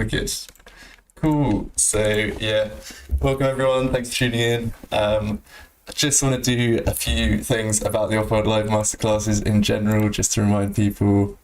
Good. Cool. So yeah, welcome everyone. Thanks for tuning in. I just want to do a few things about the Off-World Live Masterclasses in general, just to remind people.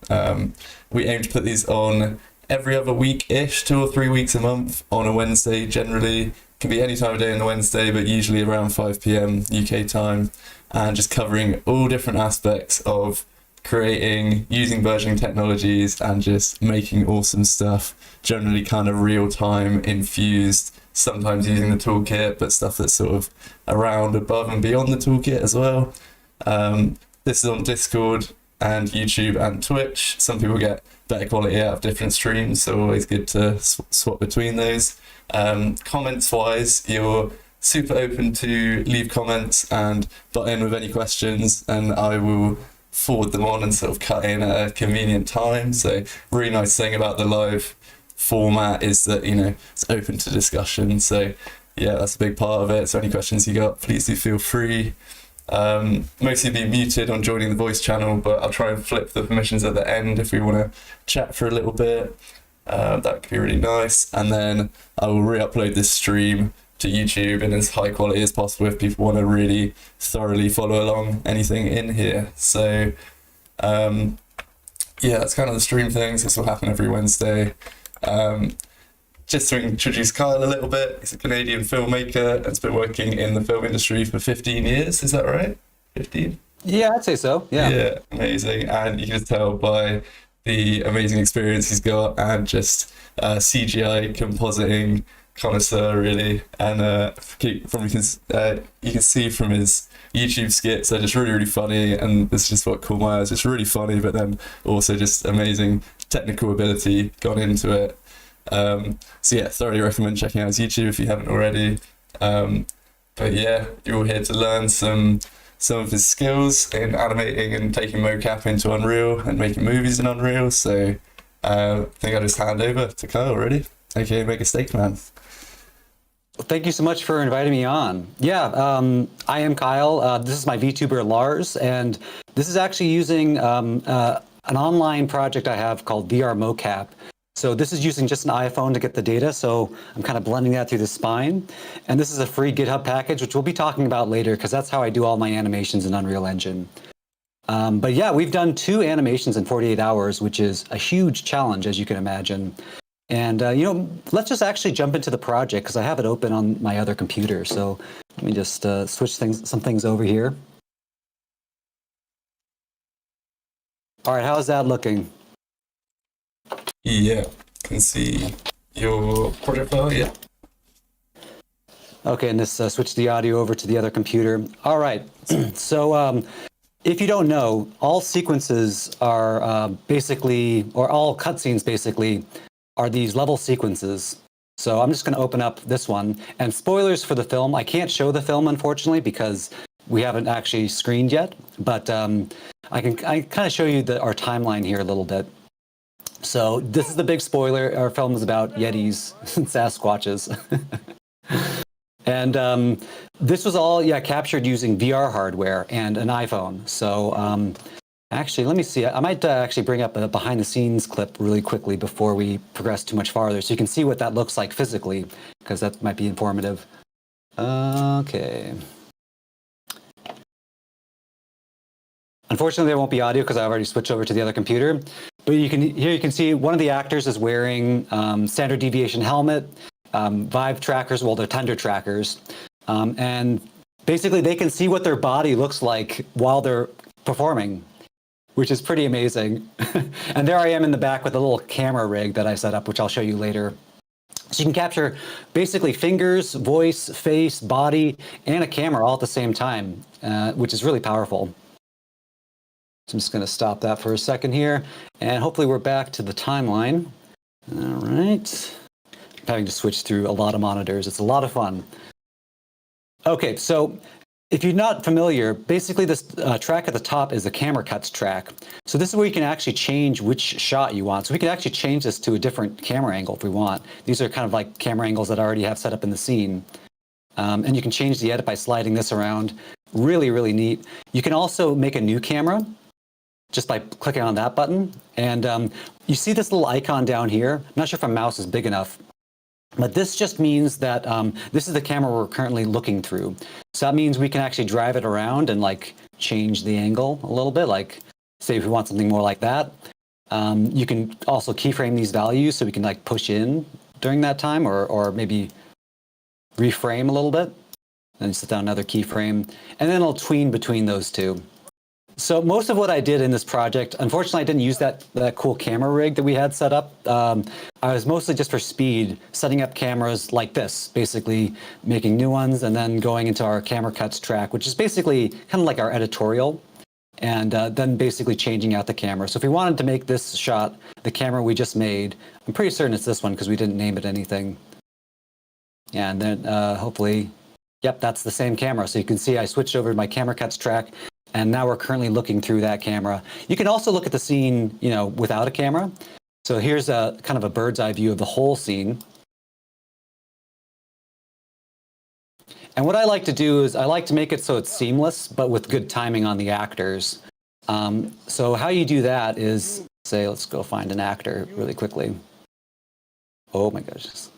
We aim to put these on every other week-ish, 2 or 3 weeks a month on a Wednesday generally. Can be any time of day on the Wednesday, but usually around 5 p.m. UK time, and just covering all different aspects of creating, using versioning technologies, and just making awesome stuff, generally kind of real-time infused, sometimes using the toolkit, but stuff that's sort of around, above and beyond the toolkit as well. This is on Discord and YouTube and Twitch. Some people get better quality out of different streams, so always good to swap between those. Comments wise, you're super open to leave comments and butt in with any questions, and I will forward them on and sort of cut in at a convenient time. So really nice thing about the live format is that, you know, it's open to discussion. So yeah, that's a big part of it. So any questions you got, please do feel free. Mostly be muted on joining the voice channel, but I'll try and flip the permissions at the end if we want to chat for a little bit. That could be really nice. And then I will re-upload this stream to YouTube in as high quality as possible if people want to really thoroughly follow along anything in here. So yeah, that's kind of the stream things. This will happen every Wednesday. Just to introduce Kial a little bit, he's a Canadian filmmaker and has been working in the film industry for 15 years. Is that right? 15? Yeah, I'd say so. Yeah. Yeah, amazing. And you can just tell by the amazing experience he's got, and just CGI compositing connoisseur really. And you can see from his YouTube skits, they're just really funny, and this is just what caught my eyes. It's really funny, but then also just amazing technical ability gone into it. So yeah, thoroughly recommend checking out his YouTube if you haven't already. But yeah, you're all here to learn some of his skills in animating and taking mocap into Unreal and making movies in Unreal. So I think I'll just hand over to Kial already, aka MegasteakMan. Well, thank you so much for inviting me on. Yeah, I am Kial. This is my VTuber Lars, and this is actually using an online project I have called VRMocap. So this is using just an iPhone to get the data, so I'm kind of blending that through the spine. And this is a free GitHub package, which we'll be talking about later, because that's how I do all my animations in Unreal Engine. But yeah, we've done 2 animations in 48 hours, which is a huge challenge, as you can imagine. And you know, let's just actually jump into the project, because I have it open on my other computer. So let me just switch some things over here. All right, how's that looking? Yeah, can see your project file, yeah. Okay, and this switch the audio over to the other computer. All right, so if you don't know, all sequences are basically, or all cutscenes basically, are these level sequences. So I'm just going to open up this one. And spoilers for the film. I can't show the film, unfortunately, because we haven't actually screened yet. But I kind of show you our timeline here a little bit. So this is the big spoiler. Our film is about Yetis and Sasquatches. And this was all, yeah, captured using VR hardware and an iPhone. So actually, let me see. I might actually bring up a behind the scenes clip really quickly before we progress too much farther, so you can see what that looks like physically, because that might be informative. Okay. Unfortunately, there won't be audio because I already switched over to the other computer. But you can see one of the actors is wearing standard deviation helmet, Vive trackers, well, they're tender trackers. And basically, they can see what their body looks like while they're performing, which is pretty amazing. And there I am in the back with a little camera rig that I set up, which I'll show you later. So you can capture basically fingers, voice, face, body, and a camera all at the same time, which is really powerful. So I'm just going to stop that for a second here, and hopefully we're back to the timeline. All right. I'm having to switch through a lot of monitors. It's a lot of fun. Okay, so if you're not familiar, basically this track at the top is the camera cuts track. So this is where you can actually change which shot you want. So we can actually change this to a different camera angle if we want. These are kind of like camera angles that I already have set up in the scene. And you can change the edit by sliding this around. Really, really neat. You can also make a new camera just by clicking on that button. And you see this little icon down here. I'm not sure if a mouse is big enough, but this just means that this is the camera we're currently looking through. So that means we can actually drive it around and like change the angle a little bit. Like say if we want something more like that. You can also keyframe these values so we can like push in during that time, or maybe reframe a little bit. Then set down another keyframe, and then I'll tween between those two. So most of what I did in this project, unfortunately, I didn't use that cool camera rig that we had set up. I was mostly just for speed, setting up cameras like this, basically making new ones and then going into our camera cuts track, which is basically kind of like our editorial, and then basically changing out the camera. So if we wanted to make this shot the camera we just made, I'm pretty certain it's this one because we didn't name it anything. And then hopefully, yep, that's the same camera. So you can see I switched over to my camera cuts track, and now we're currently looking through that camera. You can also look at the scene, you know, without a camera. So here's a kind of a bird's eye view of the whole scene. And what I like to do is I like to make it so it's seamless, but with good timing on the actors. So how you do that is, say, let's go find an actor really quickly. Oh my gosh. It's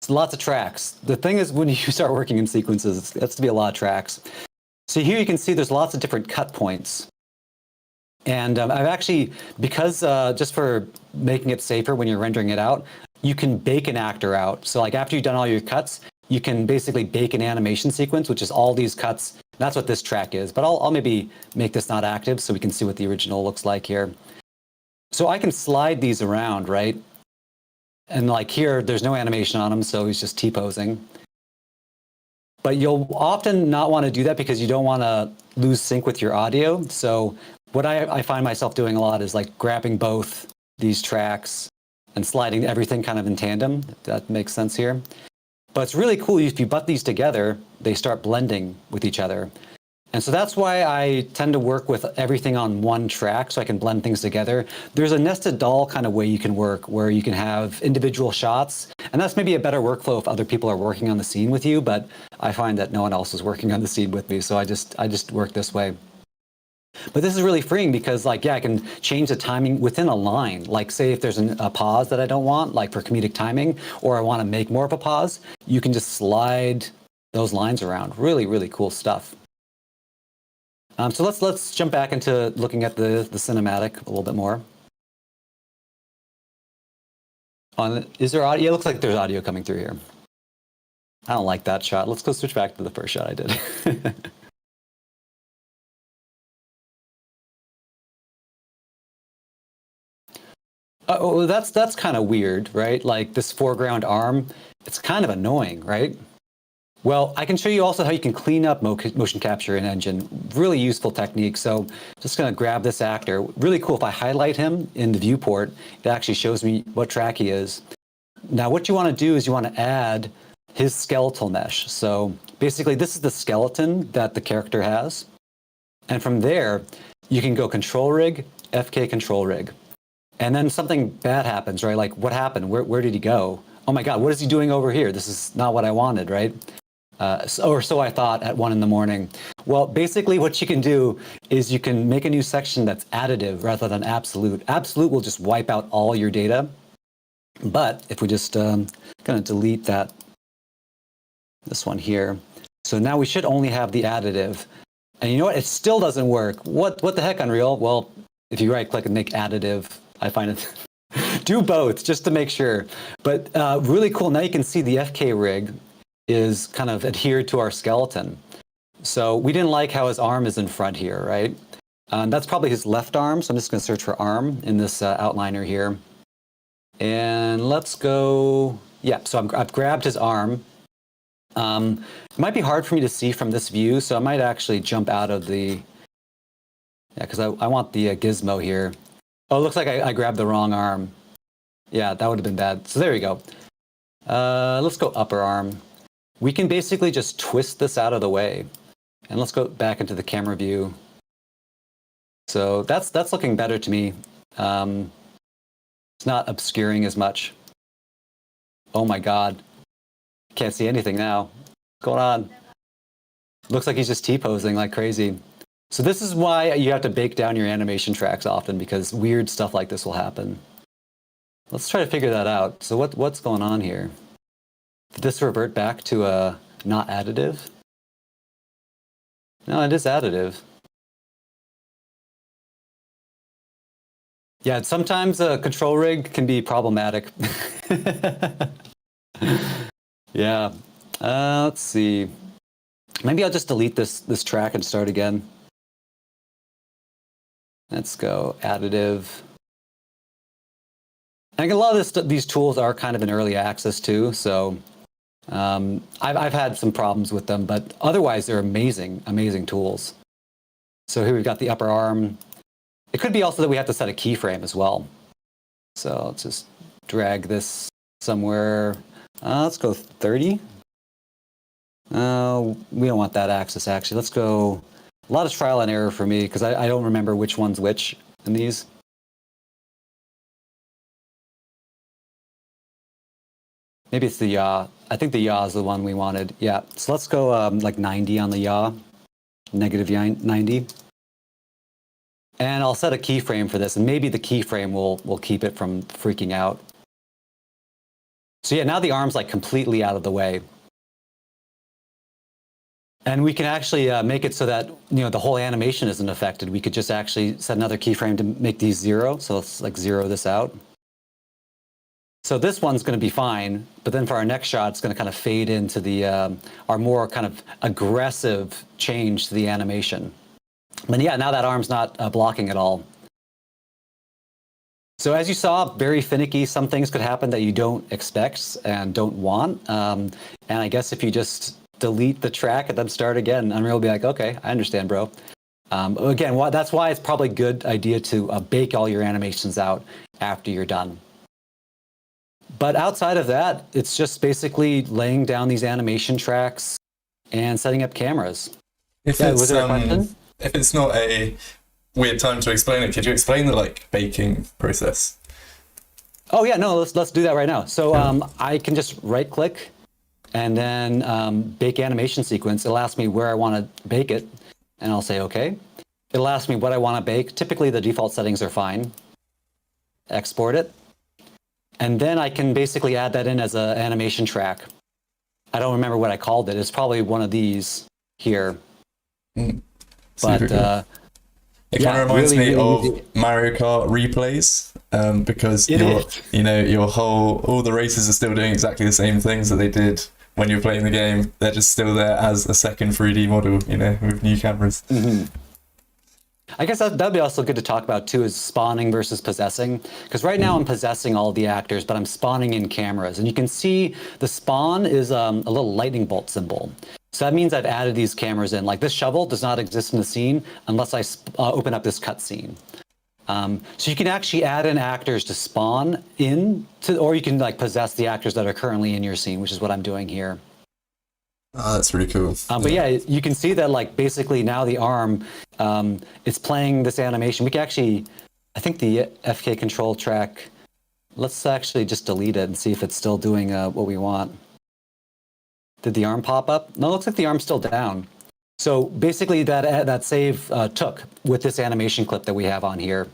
lots of tracks. The thing is, when you start working in sequences, it has to be a lot of tracks. So here you can see there's lots of different cut points. And I've actually, because just for making it safer when you're rendering it out, you can bake an actor out. So like after you've done all your cuts, you can basically bake an animation sequence, which is all these cuts. That's what this track is. But I'll maybe make this not active so we can see what the original looks like here. So I can slide these around, right? And like here, there's no animation on him, so he's just T-posing. But you'll often not want to do that because you don't want to lose sync with your audio. So what I find myself doing a lot is like grabbing both these tracks and sliding everything kind of in tandem, if that makes sense here. But it's really cool if you butt these together, they start blending with each other. And so that's why I tend to work with everything on one track so I can blend things together. There's a nested doll kind of way you can work where you can have individual shots. And that's maybe a better workflow if other people are working on the scene with you, but I find that no one else is working on the scene with me. So I just work this way. But this is really freeing because like, yeah, I can change the timing within a line. Like say if there's a pause that I don't want, like for comedic timing, or I want to make more of a pause, you can just slide those lines around. Really, really cool stuff. So let's jump back into looking at the cinematic a little bit more. Is there audio? It looks like there's audio coming through here. I don't like that shot. Let's go switch back to the first shot I did. Oh, that's kind of weird, right? Like this foreground arm, it's kind of annoying, right? Well, I can show you also how you can clean up motion capture in Engine. Really useful technique. So just going to grab this actor. Really cool. If I highlight him in the viewport, it actually shows me what track he is. Now, what you want to do is you want to add his skeletal mesh. So basically, this is the skeleton that the character has. And from there, you can go Control Rig, FK Control Rig. And then something bad happens, right? Like, what happened? Where did he go? Oh my God, what is he doing over here? This is not what I wanted, right? Or so I thought at 1 in the morning. Well, basically what you can do is you can make a new section that's additive rather than absolute. Absolute will just wipe out all your data. But if we just going to delete this one here. So now we should only have the additive. And you know what? It still doesn't work. What the heck, Unreal? Well, if you right click and make additive, I find it do both just to make sure. But really cool. Now you can see the FK rig is kind of adhered to our skeleton. So we didn't like how his arm is in front here, right? That's probably his left arm. So I'm just going to search for arm in this outliner here. And let's go, yeah, so I've grabbed his arm. It might be hard for me to see from this view, so I might actually jump out of the, yeah, because I want the gizmo here. Oh, it looks like I grabbed the wrong arm. Yeah, that would have been bad. So there you go. Let's go upper arm. We can basically just twist this out of the way. And let's go back into the camera view. So that's looking better to me. It's not obscuring as much. Oh my God. Can't see anything now. What's going on? Looks like he's just T-posing like crazy. So this is why you have to bake down your animation tracks often, because weird stuff like this will happen. Let's try to figure that out. So what's going on here? Did this revert back to a not additive? No, it is additive. Yeah, sometimes a control rig can be problematic. Yeah. Let's see. Maybe I'll just delete this track and start again. Let's go additive. And a lot of these tools are kind of in early access too, so I've had some problems with them, but otherwise they're amazing, amazing tools. So here we've got the upper arm. It could be also that we have to set a keyframe as well. So let's just drag this somewhere. Let's go 30. We don't want that axis actually. Let's go, a lot of trial and error for me because I don't remember which one's which in these. Maybe it's the yaw. I think the yaw is the one we wanted. Yeah, so let's go like 90 on the yaw, negative 90. And I'll set a keyframe for this, and maybe the keyframe will keep it from freaking out. So yeah, now the arm's like completely out of the way. And we can actually make it so that the whole animation isn't affected. We could just actually set another keyframe to make these 0. So let's like 0 this out. So this one's going to be fine, but then for our next shot, it's going to kind of fade into the our more kind of aggressive change to the animation. But yeah, now that arm's not blocking at all. So as you saw, very finicky. Some things could happen that you don't expect and don't want. And I guess if you just delete the track and then start again, Unreal will be like, okay, I understand, bro. Again, that's why it's probably a good idea to bake all your animations out after you're done. But outside of that, it's just basically laying down these animation tracks and setting up cameras. If it's not a weird time to explain it, could you explain the baking process? Oh yeah, no, let's do that right now. So I can just right click and then bake animation sequence. It'll ask me where I want to bake it, and I'll say okay. It'll ask me what I want to bake. Typically the default settings are fine. Export it. And then I can basically add that in as an animation track. I don't remember what I called it. It's probably one of these here. But it kind of reminds me of Mario Kart replays, because all the races are still doing exactly the same things that they did when you're playing the game. They're just still there as a second 3D model, with new cameras. Mm-hmm. I guess that'd be also good to talk about too, is spawning versus possessing. Because right now I'm possessing all the actors, but I'm spawning in cameras. And you can see the spawn is a little lightning bolt symbol. So that means I've added these cameras in. Like this shovel does not exist in the scene unless I open up this cutscene. So you can actually add in actors to spawn in, or you can possess the actors that are currently in your scene, which is what I'm doing here. Oh, that's really cool. But yeah, you can see that basically now the arm is playing this animation. We can actually, I think the FK control track, let's actually just delete it and see if it's still doing what we want. Did the arm pop up? No, it looks like the arm's still down. So basically that save took with this animation clip that we have on here.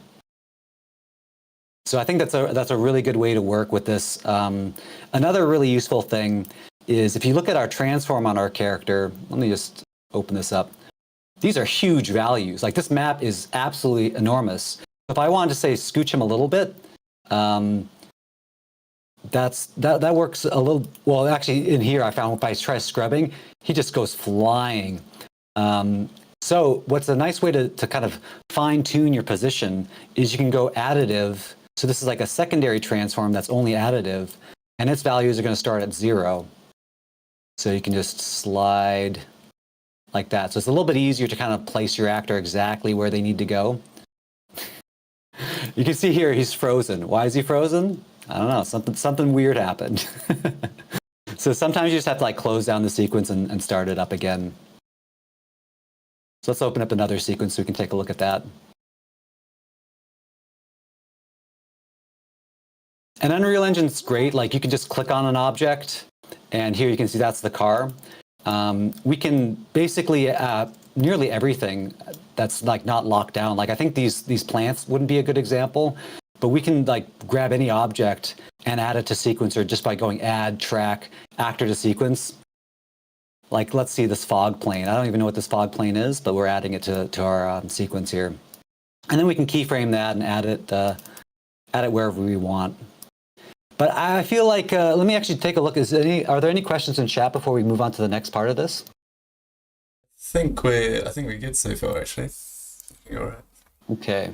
So I think that's a really good way to work with this. Another really useful thing is if you look at our transform on our character, let me just open this up. These are huge values. This map is absolutely enormous. If I wanted to say scooch him a little bit, that works a little. Well, actually, in here I found if I try scrubbing, he just goes flying. So what's a nice way to kind of fine tune your position is you can go additive. So this is like a secondary transform that's only additive, and its values are going to start at 0. So you can just slide like that. So it's a little bit easier to kind of place your actor exactly where they need to go. You can see here he's frozen. Why is he frozen? I don't know. Something weird happened. So sometimes you just have to close down the sequence and start it up again. So let's open up another sequence so we can take a look at that. And Unreal Engine's great. You can just click on an object, and here you can see that's the car. We can basically nearly everything that's like not locked down. Like I think these plants wouldn't be a good example, but we can like grab any object and add it to sequencer just by going add, track, actor to sequence. Like let's see this fog plane. I don't even know what this fog plane is, but we're adding it to our sequence here. And then we can keyframe that and add it wherever we want. But I feel like, let me actually take a look. Are there any questions in chat before we move on to the next part of this? I think we're good so far, actually. You're all right. Okay.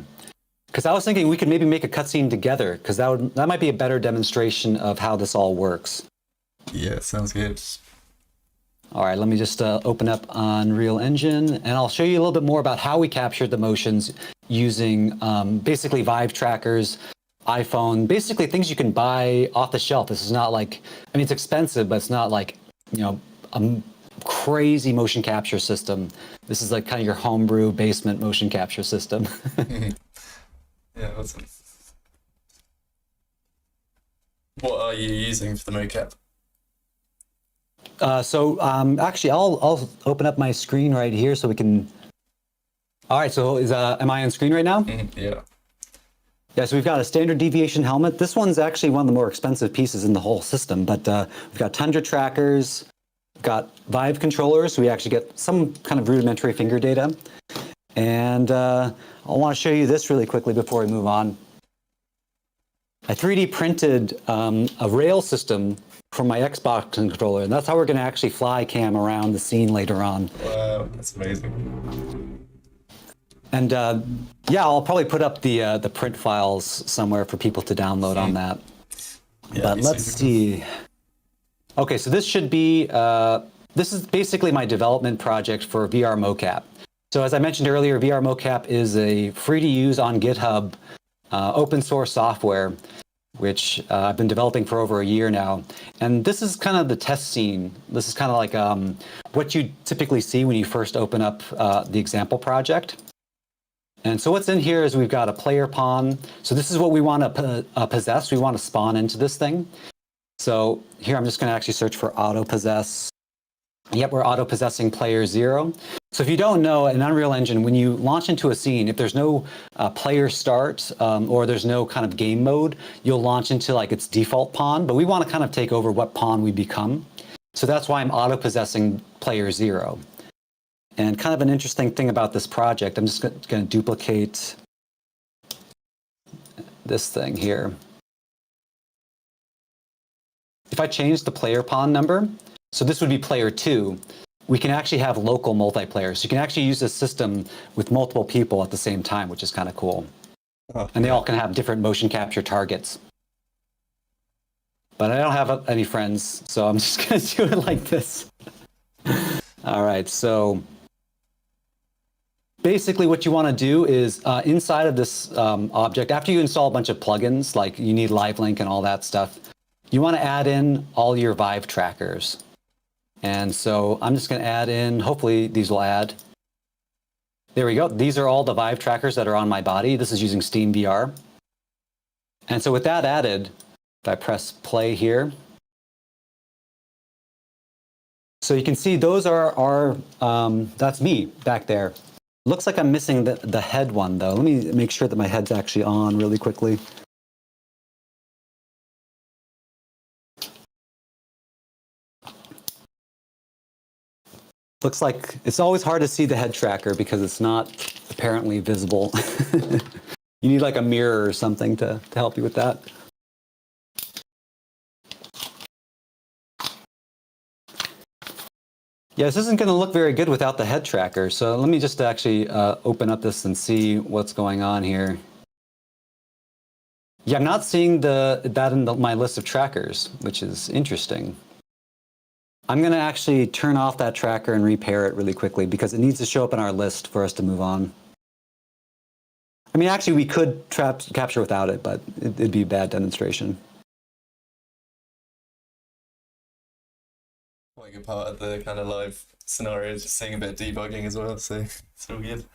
Because I was thinking we could maybe make a cutscene together, because that might be a better demonstration of how this all works. Yeah, sounds good. All right, let me just open up Unreal Engine, and I'll show you a little bit more about how we captured the motions using basically Vive trackers, iPhone, basically things you can buy off the shelf. This is not like, I mean, it's expensive, but it's not like, you know, a crazy motion capture system. This is like kind of your homebrew basement motion capture system. Yeah, awesome. What are you using for the mocap? Actually, I'll open up my screen right here so we can. All right, so am I on screen right now? Yeah. Yeah, so we've got a standard deviation helmet. This one's actually one of the more expensive pieces in the whole system, but we've got tundra trackers, we've got Vive controllers, so we actually get some kind of rudimentary finger data. And I want to show you this really quickly before we move on. I 3D printed a rail system from my Xbox controller, and that's how we're going to actually fly cam around the scene later on. Wow, that's amazing. And yeah, I'll probably put up the print files somewhere for people to download on that. Yeah, but let's see. Okay, so this should be, this is basically my development project for VRMocap. So as I mentioned earlier, VRMocap is a free to use on GitHub open source software, which I've been developing for over a year now. And this is kind of the test scene. This is kind of like what you typically see when you first open up the example project. And so what's in here is we've got a player pawn. So this is what we want to possess. We want to spawn into this thing. So here I'm just going to actually search for auto possess. Yep, we're auto possessing player 0. So if you don't know, in Unreal Engine, when you launch into a scene, if there's no player start or there's no kind of game mode, you'll launch into like its default pawn. But we want to kind of take over what pawn we become. So that's why I'm auto possessing player 0. And kind of an interesting thing about this project, I'm just going to duplicate this thing here. If I change the player pawn number, so this would be player 2, we can actually have local multiplayer. So you can actually use this system with multiple people at the same time, which is kind of cool. Oh. And they all can have different motion capture targets. But I don't have any friends, so I'm just going to do it like this. All right, so basically what you want to do is inside of this object, after you install a bunch of plugins, like you need LiveLink and all that stuff, you want to add in all your Vive trackers. And so I'm just going to add in, hopefully these will add. There we go. These are all the Vive trackers that are on my body. This is using Steam VR. And so with that added, if I press play here, so you can see those are that's me back there. Looks like I'm missing the head one though. Let me make sure that my head's actually on really quickly. Looks like it's always hard to see the head tracker because it's not apparently visible. You need like a mirror or something to help you with that. Yeah, this isn't going to look very good without the head tracker. So let me just actually open up this and see what's going on here. Yeah, I'm not seeing that in my list of trackers, which is interesting. I'm going to actually turn off that tracker and repair it really quickly because it needs to show up in our list for us to move on. I mean, actually, we could capture without it, but it'd be a bad demonstration. Like a part of the kind of live scenario is just seeing a bit of debugging as well, so it's all good.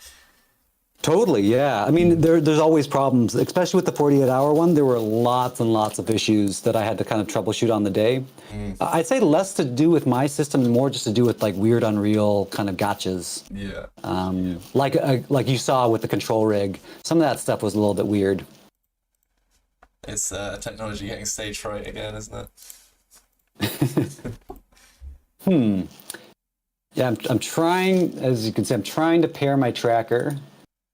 Totally, yeah. I mean, there's always problems, especially with the 48-hour one. There were lots and lots of issues that I had to kind of troubleshoot on the day. I'd say less to do with my system and more just to do with like weird Unreal kind of gotchas. Yeah. Like you saw with the control rig. Some of that stuff was a little bit weird. It's technology getting stage fright again, isn't it? Yeah, I'm trying, as you can see, I'm trying to pair my tracker,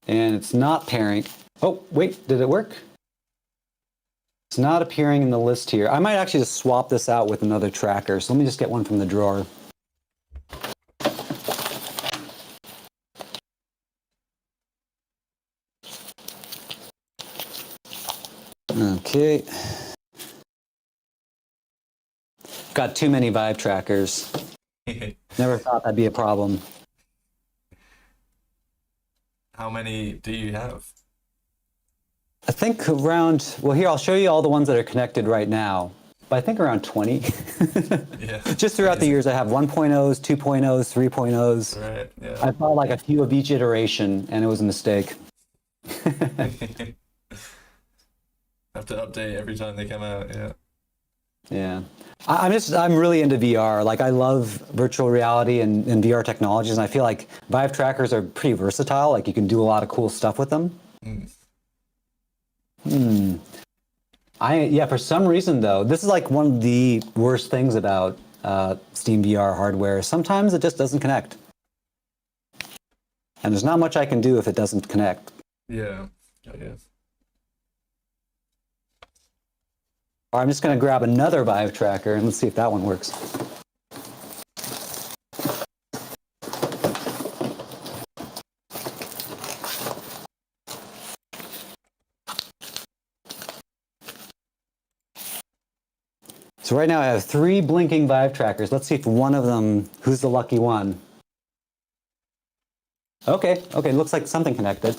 and it's not pairing. Oh, wait, did it work? It's not appearing in the list here. I might actually just swap this out with another tracker. So let me just get one from the drawer. Okay. Got too many Vive trackers. Never thought that'd be a problem. How many do you have? I think around, well, here, I'll show you all the ones that are connected right now, but I think around 20. Yeah. Just throughout the years, I have 1.0s, 2.0s, 3.0s. Right, yeah. I bought like a few of each iteration, and it was a mistake. Have to update every time they come out, yeah. Yeah. I'm really into VR. Like, I love virtual reality and VR technologies, and I feel like Vive trackers are pretty versatile. Like, you can do a lot of cool stuff with them. Yeah, for some reason though, this is like one of the worst things about Steam VR hardware. Sometimes it just doesn't connect. And there's not much I can do if it doesn't connect. Yeah, I guess. Or I'm just going to grab another Vive tracker and let's see if that one works. So right now I have 3 blinking Vive trackers. Let's see if one of them, who's the lucky one? Okay, looks like something connected.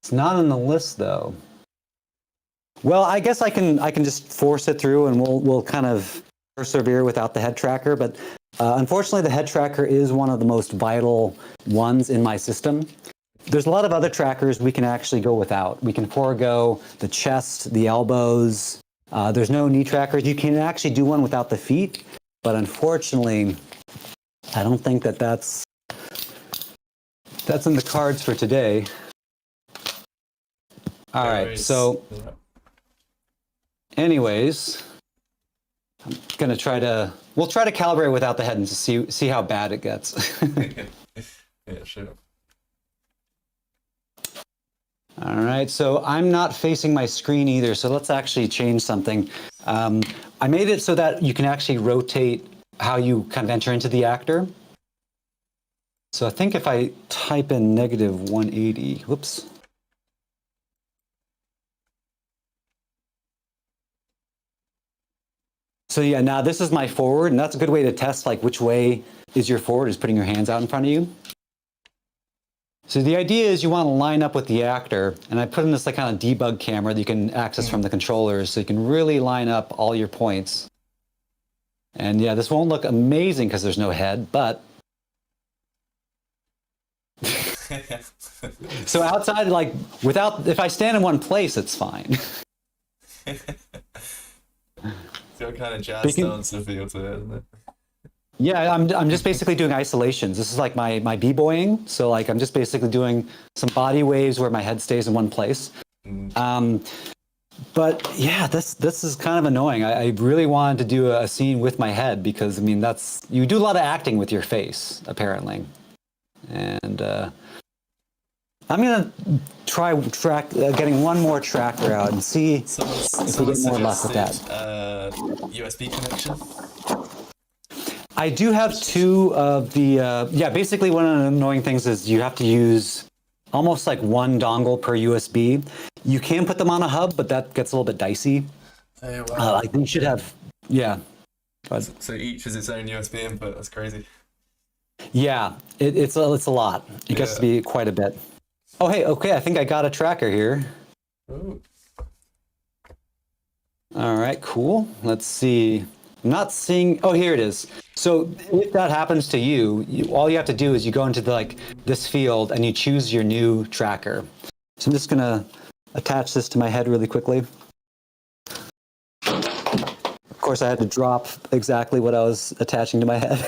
It's not on the list though. Well, I guess I can just force it through and we'll kind of persevere without the head tracker, but unfortunately the head tracker is one of the most vital ones in my system. There's a lot of other trackers we can actually go without. We can forego the chest, the elbows. There's no knee trackers. You can actually do one without the feet, but unfortunately, I don't think that's in the cards for today. All right, so anyways, I'm gonna we'll try to calibrate without the head and see how bad it gets. Yeah, sure. All right, so I'm not facing my screen either, so let's actually change something. I made it so that you can actually rotate how you kind of enter into the actor. So I think if I type in -180, whoops. So yeah, now this is my forward, and that's a good way to test like which way is your forward, is putting your hands out in front of you. So the idea is you want to line up with the actor, and I put in this like kind of debug camera that you can access from the controllers, so you can really line up all your points. And yeah, this won't look amazing because there's no head, but so outside, like if I stand in one place, it's fine. Still kind of jazz dance feel to it, isn't it? Yeah, I'm just basically doing isolations. This is like my b-boying. So like I'm just basically doing some body waves where my head stays in one place. But yeah, this is kind of annoying. I really wanted to do a scene with my head because I mean you do a lot of acting with your face apparently, and I'm gonna try getting one more tracker out and see if we get more luck with that. USB connection. I do have 2 of the, basically one of the annoying things is you have to use almost like 1 dongle per USB. You can put them on a hub, but that gets a little bit dicey. Oh, wow. Like you should have, yeah. But, so each is its own USB input, that's crazy. Yeah, it's a lot. It gets to be quite a bit. Oh, hey, okay, I think I got a tracker here. Ooh. All right, cool. Let's see. I'm not seeing, oh, here it is. So if that happens to you, all you have to do is you go into this field and you choose your new tracker. So I'm just gonna attach this to my head really quickly. Of course, I had to drop exactly what I was attaching to my head.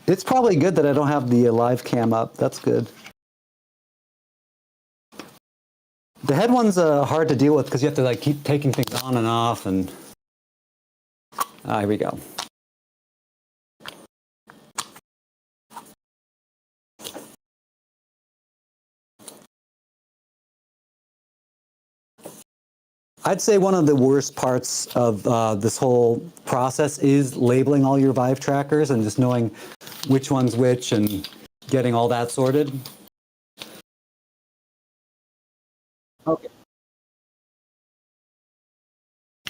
It's probably good that I don't have the live cam up. That's good. The head one's hard to deal with because you have to like keep taking things on and off, and here we go. I'd say one of the worst parts of this whole process is labeling all your Vive trackers and just knowing which one's which and getting all that sorted. Okay.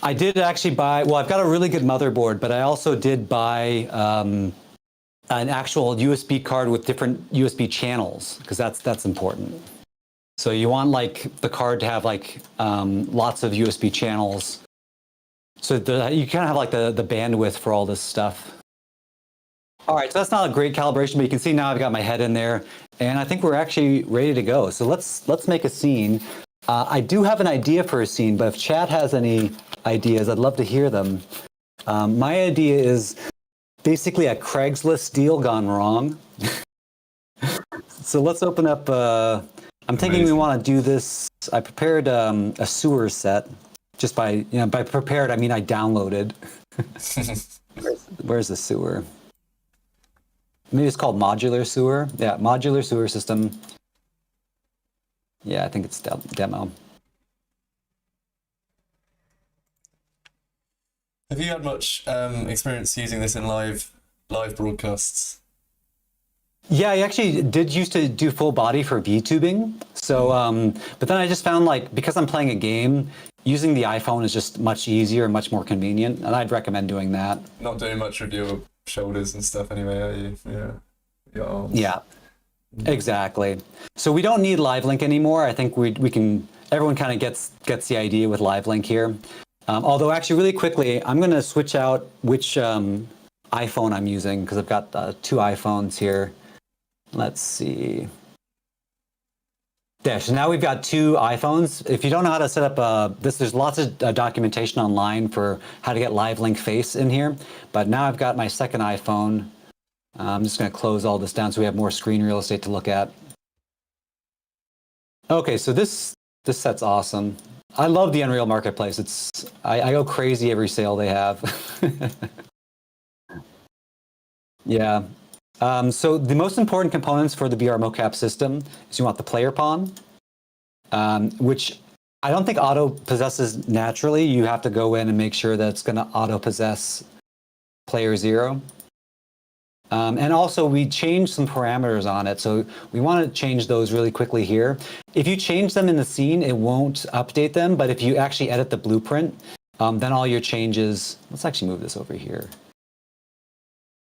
I did actually buy, well, I've got a really good motherboard, but I also did buy an actual USB card with different USB channels, because that's important. So you want like the card to have like lots of USB channels, so you kind of have like the bandwidth for all this stuff. All right, so that's not a great calibration, but you can see now I've got my head in there, and I think we're actually ready to go. So let's make a scene. I do have an idea for a scene, but if chat has any ideas, I'd love to hear them. My idea is basically a Craigslist deal gone wrong. So let's open up. I'm thinking we want to do this. I prepared a sewer set. Just by prepared, I mean I downloaded. Where's the sewer? Maybe it's called modular sewer. Yeah, modular sewer system. Yeah, I think it's demo. Have you had much experience using this in live broadcasts? Yeah, I actually did used to do full body for VTubing. So, but then I just found like, because I'm playing a game, using the iPhone is just much easier, much more convenient, and I'd recommend doing that. Not doing much with your shoulders and stuff anyway, are you? Yeah. Your arms. Yeah, exactly. So we don't need live link anymore. I think we can, everyone kind of gets the idea with live link here. Although actually really quickly, I'm going to switch out which iPhone I'm using, because I've got 2 iPhones here. Let's see. There, so now we've got 2 iPhones. If you don't know how to set up this, there's lots of documentation online for how to get live link face in here. But now I've got my second iPhone. I'm just going to close all this down so we have more screen real estate to look at. Okay, so this set's awesome. I love the Unreal Marketplace. I go crazy every sale they have. Yeah. So the most important components for the VRMocap system is you want the player pawn, which I don't think auto possesses naturally. You have to go in and make sure that it's going to auto possess player 0. And also we changed some parameters on it. So we want to change those really quickly here. If you change them in the scene, it won't update them. But if you actually edit the blueprint, then all your changes, let's actually move this over here.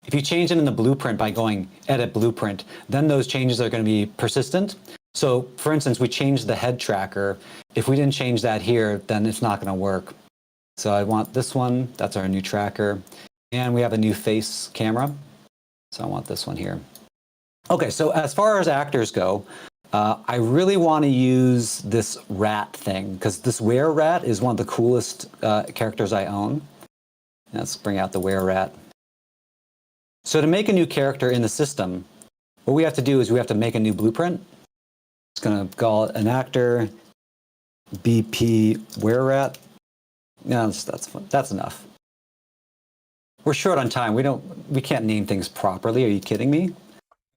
If you change it in the blueprint by going edit blueprint, then those changes are going to be persistent. So for instance, we changed the head tracker. If we didn't change that here, then it's not going to work. So I want this one. That's our new tracker. And we have a new face camera. So I want this one here. Okay, so as far as actors go, I really want to use this rat thing, because this were rat is one of the coolest characters I own. Let's bring out the were rat. So to make a new character in the system, what we have to do is we have to make a new blueprint. It's going to call it an actor, BP were rat. No, that's enough. We're short on time. We can't name things properly. Are you kidding me?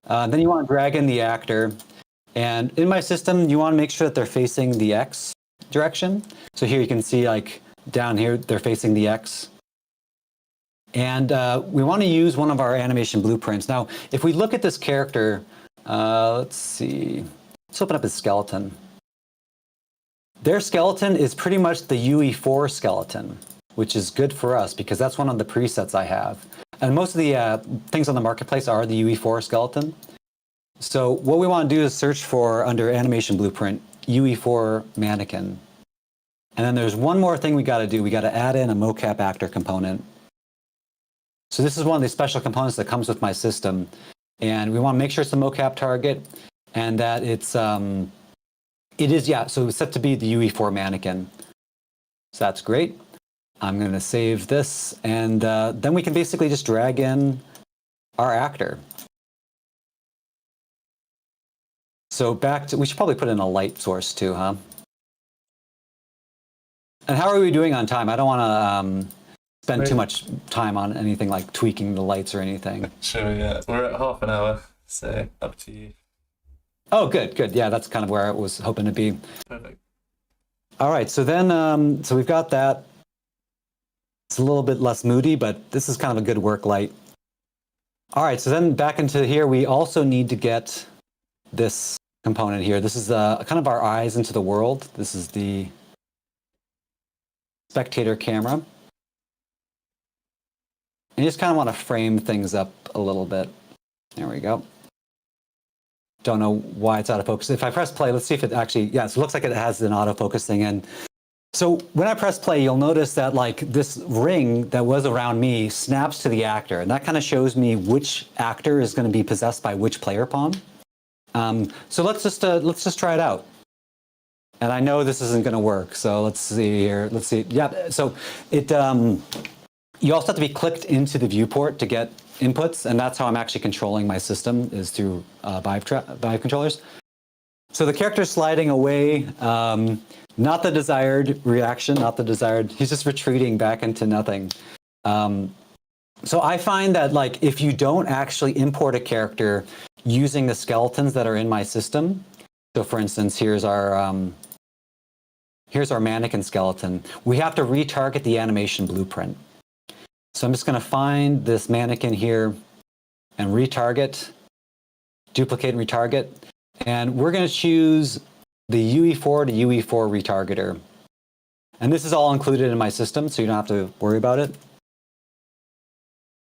Then you want to drag in the actor. And in my system, you want to make sure that they're facing the X direction. So here you can see like down here, they're facing the X. And we want to use one of our animation blueprints. Now, if we look at this character, let's see. Let's open up his skeleton. Their skeleton is pretty much the UE4 skeleton, which is good for us because that's one of the presets I have. And most of the things on the marketplace are the UE4 skeleton. So what we want to do is search for, under animation blueprint, UE4 mannequin. And then there's one more thing we got to do. We got to add in a mocap actor component. So this is one of the special components that comes with my system. And we want to make sure it's a mocap target and that it's, so it's set to be the UE4 mannequin. So that's great. I'm going to save this. And then we can basically just drag in our actor. So we should probably put in a light source too, huh? And how are we doing on time? I don't want to spend too much time on anything like tweaking the lights or anything. Sure, yeah. We're at half an hour, so up to you. Oh, good. Yeah, that's kind of where I was hoping to be. Perfect. All right, so then, so we've got that. It's a little bit less moody, but this is kind of a good work light. All right, so then back into here, we also need to get this component here. This is kind of our eyes into the world. This is the spectator camera. And you just kind of want to frame things up a little bit. There we go. Don't know why it's out of focus. If I press play, let's see if it actually, so it looks like it has an autofocus thing in. So when I press play, you'll notice that like this ring that was around me snaps to the actor. And that kind of shows me which actor is going to be possessed by which player pawn. So let's just try it out. And I know this isn't going to work. So let's see here. Let's see. Yeah. So it, you also have to be clicked into the viewport to get inputs. And that's how I'm actually controlling my system is through Vive controllers. So the character's sliding away. Not the desired reaction, he's just retreating back into nothing. So I find that like if you don't actually import a character using the skeletons that are in my system, so for instance, here's our mannequin skeleton, we have to retarget the animation blueprint. So I'm just going to find this mannequin here and retarget, duplicate and retarget, and we're going to choose the UE4 to UE4 retargeter. And this is all included in my system, so you don't have to worry about it.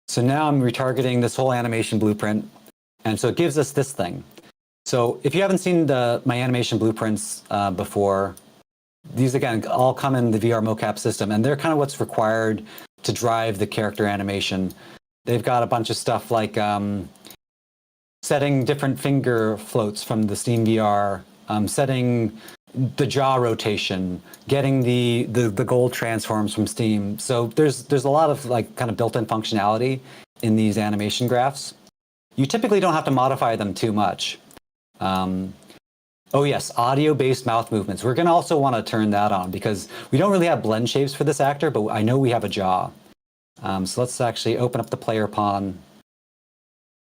So now I'm retargeting this whole animation blueprint. And so it gives us this thing. So if you haven't seen my animation blueprints before, these again all come in the VRMocap system, and they're kind of what's required to drive the character animation. They've got a bunch of stuff like setting different finger floats from the Steam VR, setting the jaw rotation, getting the gold transforms from Steam. So there's a lot of like kind of built-in functionality in these animation graphs. You typically don't have to modify them too much. Oh yes, audio-based mouth movements. We're going to also want to turn that on because we don't really have blend shapes for this actor, but I know we have a jaw. So let's actually open up the player pawn.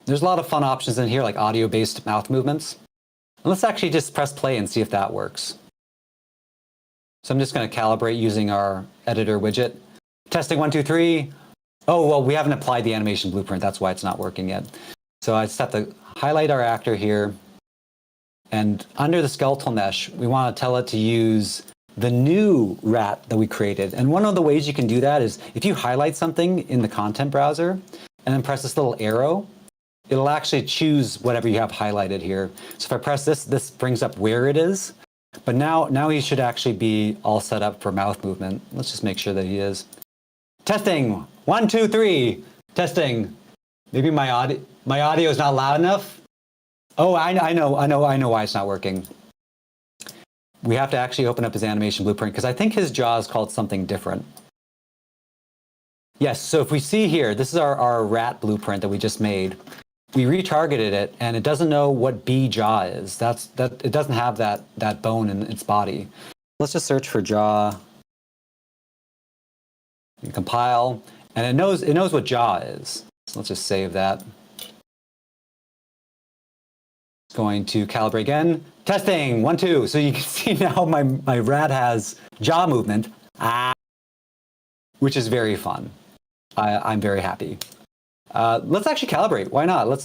There's a lot of fun options in here, like audio-based mouth movements. And let's actually just press play and see if that works. So I'm just going to calibrate using our editor widget. Testing 1, 2, 3. Oh, well, we haven't applied the animation blueprint. That's why it's not working yet. So I just have to highlight our actor here. And under the skeletal mesh, we want to tell it to use the new rat that we created. And one of the ways you can do that is if you highlight something in the content browser and then press this little arrow, it'll actually choose whatever you have highlighted here. So if I press this, this brings up where it is. But now he should actually be all set up for mouth movement. Let's just make sure that he is. Testing, 1, 2, 3. Testing. Maybe my audio is not loud enough. Oh, I know why it's not working. We have to actually open up his animation blueprint because I think his jaw is called something different. Yes, so if we see here, this is our rat blueprint that we just made. We retargeted it and it doesn't know what B jaw is. It doesn't have that bone in its body. Let's just search for jaw. And compile, and it knows what jaw is. So let's just save that. Going to calibrate again. Testing, 1, 2. So you can see now my rat has jaw movement, which is very fun. I'm very happy. Let's actually calibrate. Why not? Let's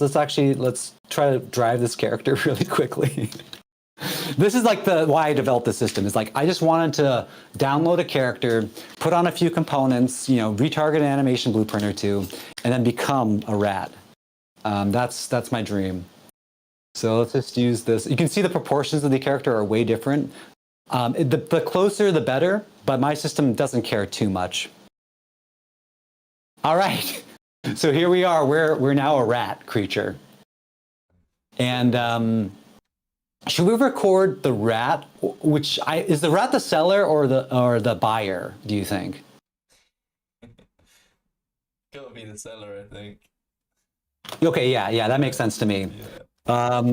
try to drive this character really quickly. This is like why I developed the system. Is like I just wanted to download a character, put on a few components, retarget an animation blueprint or two, and then become a rat. That's my dream. So let's just use this. You can see the proportions of the character are way different. The closer, the better, but my system doesn't care too much. All right, so here we are. We're now a rat creature. And should we record the rat? Is the rat the seller or the buyer, do you think? Gotta be the seller, I think. Okay, yeah, that makes sense to me. Yeah.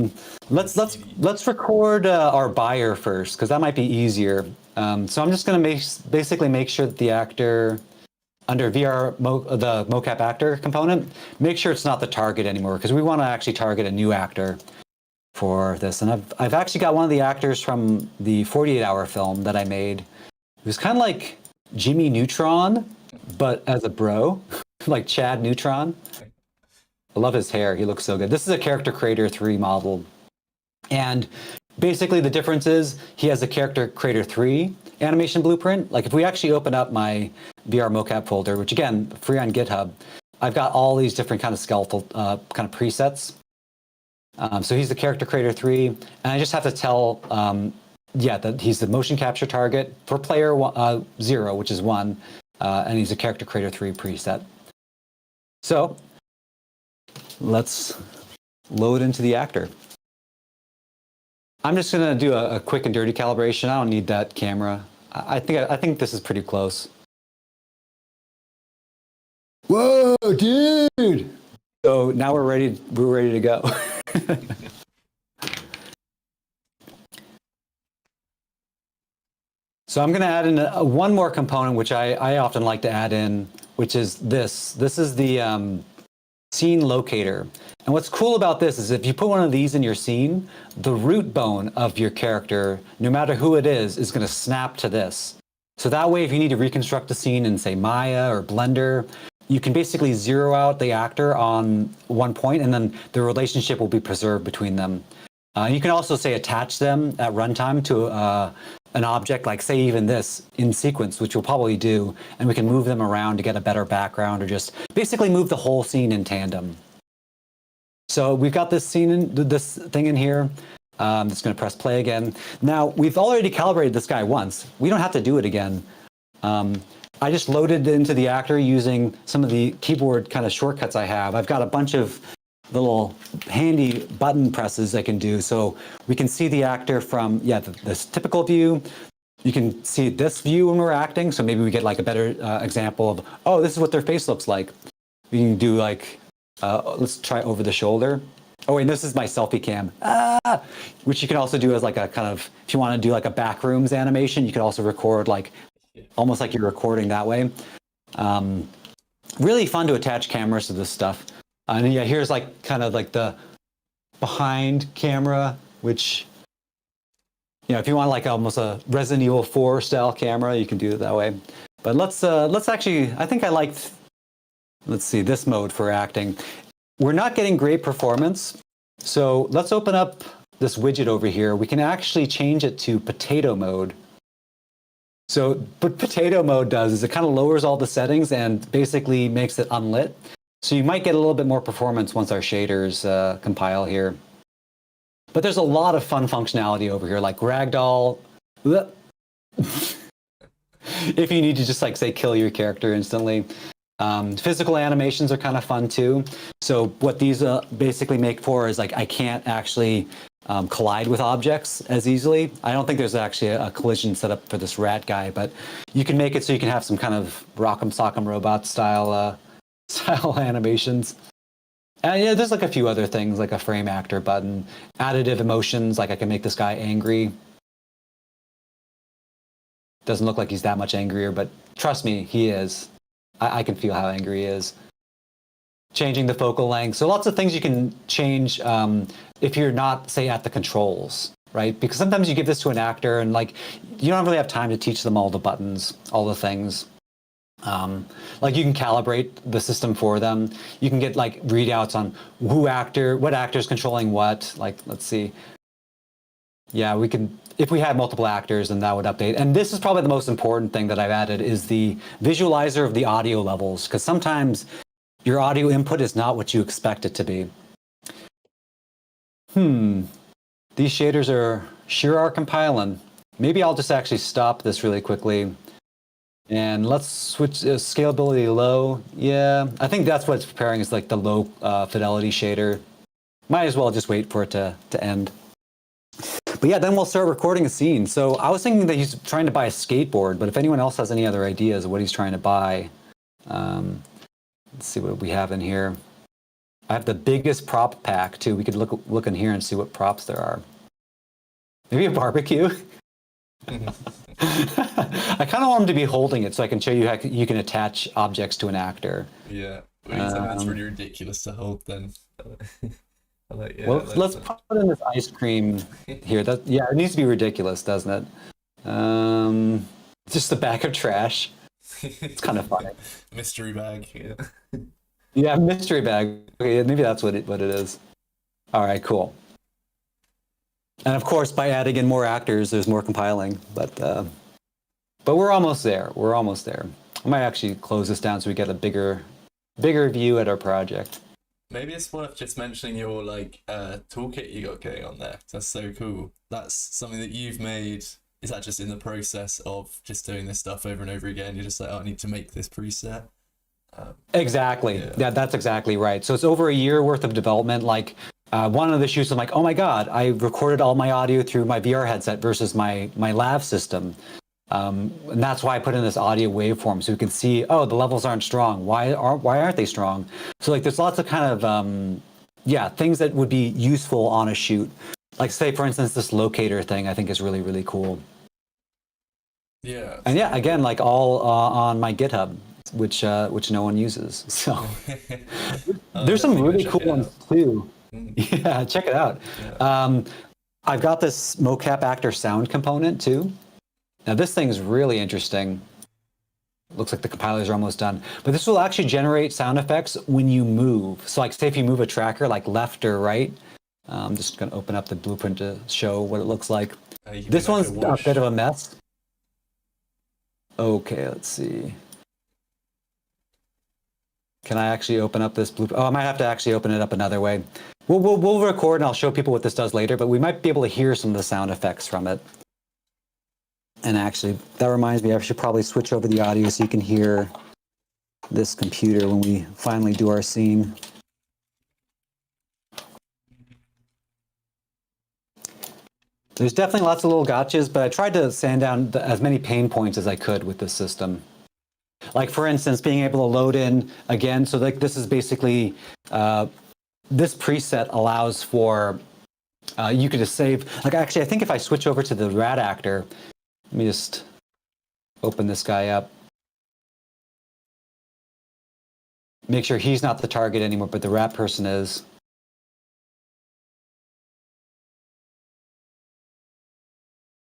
Let's record our buyer first, because that might be easier. So I'm just going to basically make sure that the actor under the mocap actor component, make sure it's not the target anymore, because we want to actually target a new actor for this. And I've actually got one of the actors from the 48-hour film that I made. It was kind of like Jimmy Neutron, but as a bro, like Chad Neutron. I love his hair. He looks so good. This is a Character Creator 3 model. And basically the difference is he has a Character Creator 3 animation blueprint. Like if we actually open up my VRMocap folder, which again, free on GitHub, I've got all these different kind of skeletal kind of presets. So he's the Character Creator 3, and I just have to tell, that he's the motion capture target for player 0, which is 1, and he's a Character Creator 3 preset. So let's load into the actor. I'm just going to do a quick and dirty calibration. I don't need that camera. I think this is pretty close. Whoa, dude! So now we're ready to go. So I'm going to add in one more component, which I often like to add in, which is this. This is the scene locator. And what's cool about this is if you put one of these in your scene, the root bone of your character, no matter who it is going to snap to this. So that way, if you need to reconstruct a scene in, say, Maya or Blender, you can basically zero out the actor on one point, and then the relationship will be preserved between them. You can also, say, attach them at runtime to an object, like, say, even this in sequence, which we'll probably do, and we can move them around to get a better background, or just basically move the whole scene in tandem. So we've got this thing in here. I'm just going to press play again. Now, we've already calibrated this guy once. We don't have to do it again. I just loaded into the actor using some of the keyboard kind of shortcuts I have. I've got a bunch of little handy button presses I can do. So we can see the actor from, this typical view. You can see this view when we're acting. So maybe we get like a better example of, oh, this is what their face looks like. We can do like, let's try over the shoulder. Oh, wait, this is my selfie cam, which you can also do as like a kind of, if you want to do like a backrooms animation, you can also record like, almost like you're recording that way. Really fun to attach cameras to this stuff. And yeah, here's like kind of like the behind camera, which, if you want like almost a Resident Evil 4 style camera, you can do it that way. But let's actually, I think I liked, let's see, this mode for acting. We're not getting great performance. So let's open up this widget over here. We can actually change it to potato mode. So what potato mode does is it kind of lowers all the settings and basically makes it unlit. So you might get a little bit more performance once our shaders compile here. But there's a lot of fun functionality over here, like ragdoll. If you need to just like say kill your character instantly. Physical animations are kind of fun too. So what these basically make for is like I can't actually collide with objects as easily. I don't think there's actually a collision set up for this rat guy, but you can make it so you can have some kind of Rock'em Sock'em Robot style animations. And yeah, there's like a few other things, like a frame actor button, additive emotions, like I can make this guy angry. Doesn't look like he's that much angrier, but trust me, he is. I can feel how angry he is. Changing the focal length. So lots of things you can change if you're not, say, at the controls, right? Because sometimes you give this to an actor and like you don't really have time to teach them all the buttons, all the things. Like you can calibrate the system for them. You can get like readouts on what actor's controlling what. Like, let's see. Yeah, we can, if we had multiple actors, then that would update. And this is probably the most important thing that I've added is the visualizer of the audio levels, because sometimes your audio input is not what you expect it to be. These shaders sure are compiling. Maybe I'll just actually stop this really quickly. And let's switch scalability low. Yeah, I think that's what it's preparing, is like the low fidelity shader. Might as well just wait for it to end. But yeah, then we'll start recording a scene. So I was thinking that he's trying to buy a skateboard, but if anyone else has any other ideas of what he's trying to buy, let's see what we have in here. I have the biggest prop pack too. We could look in here and see what props there are. Maybe a barbecue. I kind of want him to be holding it so I can show you how you can attach objects to an actor. Yeah, that's really ridiculous to hold then. Well, let's put in this ice cream here. Yeah, it needs to be ridiculous, doesn't it? Just the bag of trash. It's kind of funny. Mystery bag. Yeah. Yeah, mystery bag. Okay, maybe that's what it is. All right, cool. And of course, by adding in more actors, there's more compiling. But we're almost there. We're almost there. I might actually close this down so we get a bigger view at our project. Maybe it's worth just mentioning your toolkit you got going on there. That's so cool. That's something that you've made. Is that just in the process of just doing this stuff over and over again? You're just like, oh, I need to make this preset. Exactly. Yeah, that's exactly right. So it's over a year worth of development. Like one of the shoots, I'm like, oh my God, I recorded all my audio through my VR headset versus my lav system. And that's why I put in this audio waveform so we can see, oh, the levels aren't strong. Why aren't they strong? So like there's lots of kind of, things that would be useful on a shoot. Like say, for instance, this locator thing I think is really, really cool. Yeah. And yeah, again, like all on my GitHub, which no one uses. So there's some really cool ones too. Yeah, check it out. Yeah. I've got this Mocap actor sound component too. Now this thing is really interesting. Looks like the compilers are almost done. But this will actually generate sound effects when you move. So like say if you move a tracker like left or right, I'm just going to open up the blueprint to show what it looks like. This one's a bit of a mess. Okay, let's see. Can I actually open up this blueprint? Oh, I might have to actually open it up another way. We'll record and I'll show people what this does later, but we might be able to hear some of the sound effects from it. And actually, that reminds me, I should probably switch over the audio so you can hear this computer when we finally do our scene. There's definitely lots of little gotchas, but I tried to sand down as many pain points as I could with this system. Like for instance, being able to load in again. So like this is basically, this preset allows for, you could just save, like actually I think if I switch over to the rat actor, let me just open this guy up. Make sure he's not the target anymore, but the rat person is.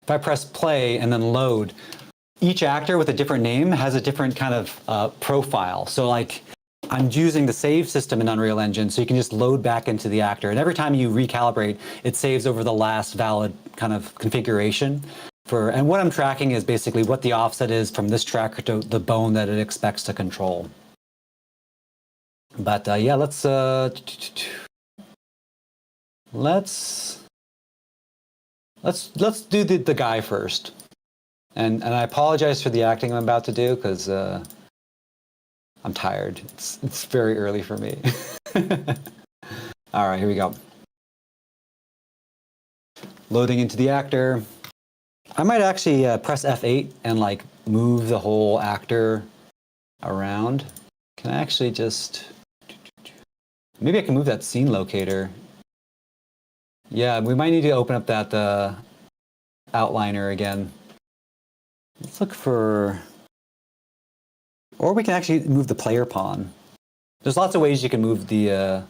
If I press play and then load, each actor with a different name has a different kind of profile. So like I'm using the save system in Unreal Engine, so you can just load back into the actor. And every time you recalibrate, it saves over the last valid kind of configuration. And what I'm tracking is basically what the offset is from this tracker to the bone that it expects to control. But yeah, let's do the guy first. And I apologize for the acting I'm about to do because I'm tired. It's very early for me. All right, here we go. Loading into the actor. I might actually press F8 and like move the whole actor around. Can I actually just, maybe I can move that scene locator. Yeah, we might need to open up that outliner again. Let's look for, or we can actually move the player pawn. There's lots of ways you can move the,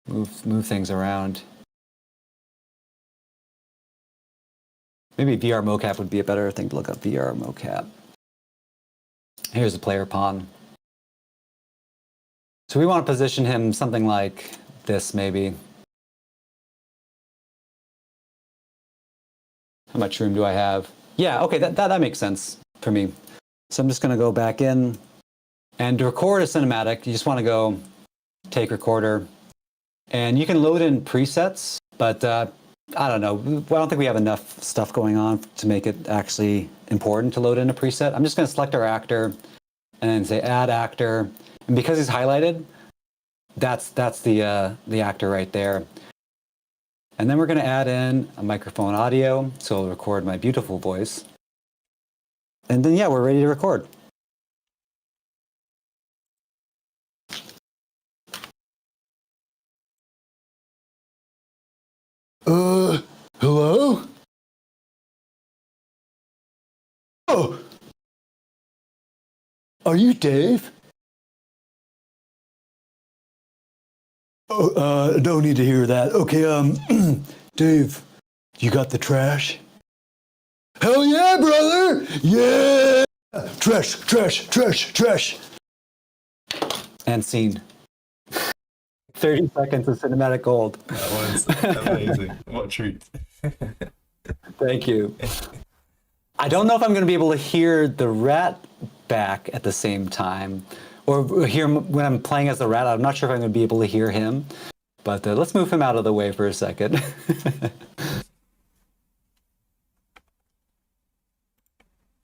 move things around. Maybe VRMocap would be a better thing to look up, VRMocap. Here's the player pawn. So we want to position him something like this, maybe. How much room do I have? Yeah, okay, that makes sense for me. So I'm just going to go back in. And to record a cinematic, you just want to go take recorder And you can load in presets, but I don't know. I don't think we have enough stuff going on to make it actually important to load in a preset. I'm just going to select our actor and then say add actor. And because he's highlighted, that's the actor right there. And then we're going to add in a microphone audio, so it'll record my beautiful voice. And then, yeah, we're ready to record. Hello? Oh, are you Dave? Oh, no need to hear that. Okay, Dave, you got the trash? Hell yeah, brother! Yeah! Trash, trash, trash, trash. And scene. 30 seconds of cinematic gold. That was amazing. What a treat. Thank you. I don't know if I'm going to be able to hear the rat back at the same time, or hear him when I'm playing as the rat. I'm not sure if I'm going to be able to hear him, but let's move him out of the way for a second.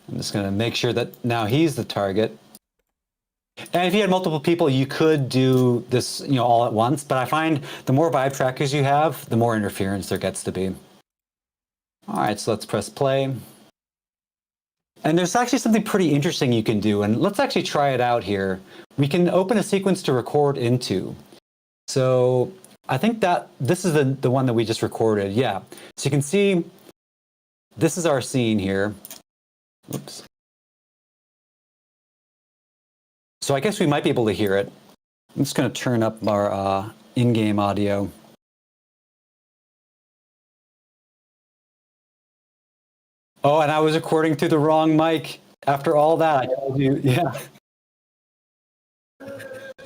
I'm just going to make sure that now he's the target. And if you had multiple people, you could do this, all at once. But I find the more vibe trackers you have, the more interference there gets to be. All right, so let's press play. And there's actually something pretty interesting you can do. And let's actually try it out here. We can open a sequence to record into. So I think that this is the one that we just recorded. Yeah. So you can see this is our scene here. Oops. So I guess we might be able to hear it. I'm just going to turn up our in-game audio. Oh, and I was recording through the wrong mic. After all that, I told you, yeah.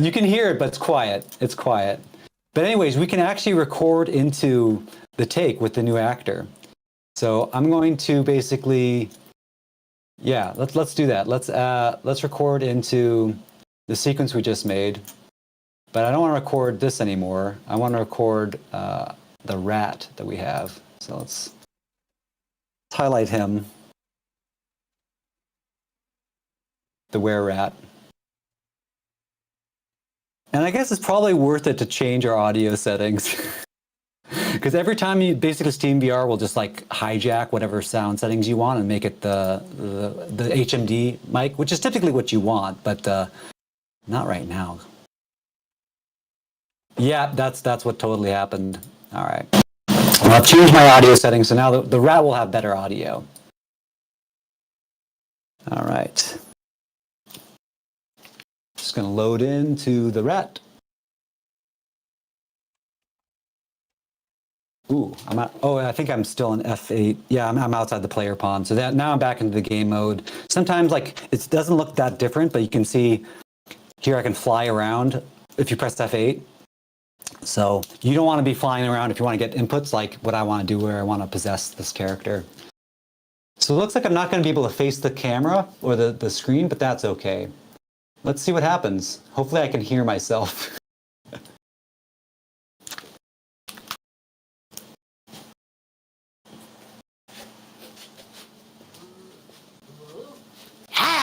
You can hear it, but it's quiet. It's quiet. But anyways, we can actually record into the take with the new actor. So I'm going to basically, yeah, let's do that. Let's record into the sequence we just made. But I don't want to record this anymore. I want to record the rat that we have. So let's highlight him, the were-rat. And I guess it's probably worth it to change our audio settings. Because every time you basically SteamVR will just like hijack whatever sound settings you want and make it the HMD mic, which is typically what you want, but not right now. Yeah, that's what totally happened. All right. Well, I've changed my audio settings, so now the rat will have better audio. All right. Just going to load into the rat. Ooh, I think I'm still in F8. Yeah, I'm outside the player pond. So now I'm back into the game mode. Sometimes it doesn't look that different, but you can see here I can fly around if you press F8. So you don't want to be flying around if you want to get inputs like what I want to do where I want to possess this character. So it looks like I'm not going to be able to face the camera or the screen, but that's okay. Let's see what happens. Hopefully I can hear myself.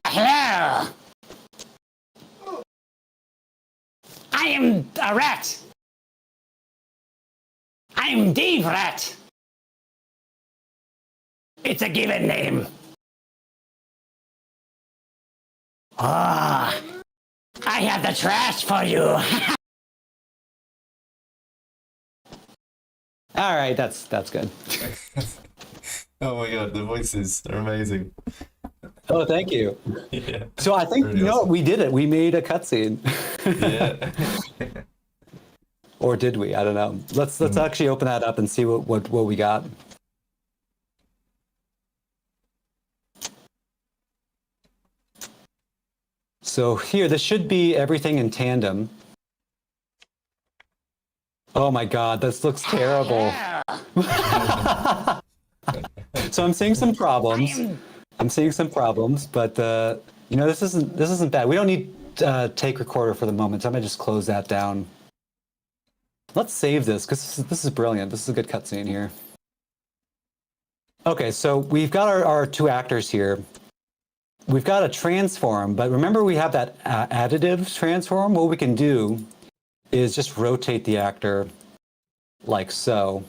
Hello. I am a rat. I'm Dave Rat. It's a given name. Ah, I have the trash for you. All right, that's good. Oh my god, the voices are amazing. Oh, thank you. Yeah. So I think, Really you know what, awesome. we did it. We made a cutscene. Yeah. Or did we? I don't know. Let's actually open that up and see what we got. So here, this should be everything in tandem. Oh my God, this looks terrible. So I'm seeing some problems. But this isn't bad. We don't need take recorder for the moment. So I'm gonna just close that down. Let's save this because this is brilliant. This is a good cutscene here. Okay, so we've got our two actors here. We've got a transform, but remember we have that additive transform. What we can do is just rotate the actor like so.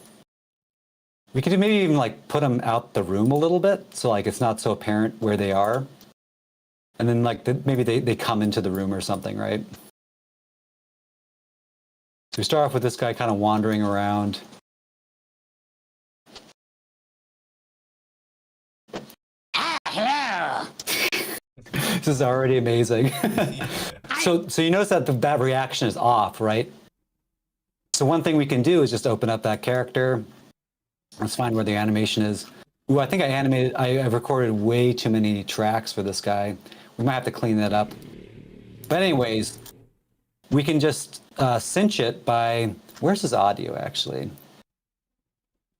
We could maybe even like put them out the room a little bit, so like it's not so apparent where they are. And then like maybe they come into the room or something, right? So we start off with this guy kind of wandering around. Hello. This is already amazing. So you notice that that reaction is off, right? So one thing we can do is just open up that character. Let's find where the animation is. Ooh, I think I've recorded way too many tracks for this guy. We might have to clean that up. But anyways, we can just cinch it by, where's his audio actually?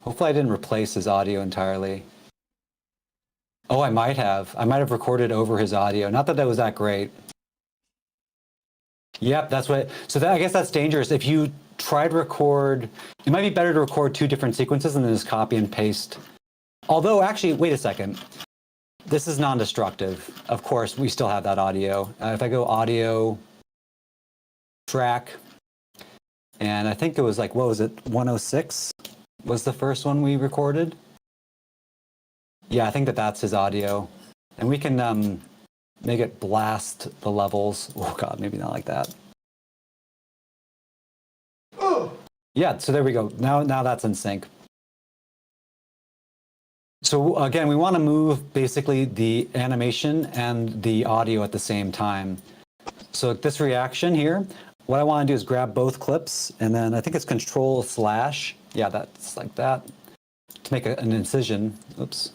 Hopefully I didn't replace his audio entirely. Oh, I might have. I might have recorded over his audio. Not that that was that great. Yep, that's what. I guess that's dangerous. If you try to record, it might be better to record two different sequences and then just copy and paste. Although, actually, wait a second. This is non-destructive. Of course, we still have that audio. If I go audio, track, and I think it was like, what was it? 106 was the first one we recorded. Yeah, I think that's his audio. And we can make it blast the levels. Oh God, maybe not like that. Yeah, so there we go. Now that's in sync. So again, we want to move basically the animation and the audio at the same time. So this reaction here, what I want to do is grab both clips and then I think it's Control/. Yeah, that's like that. To make an incision. Oops.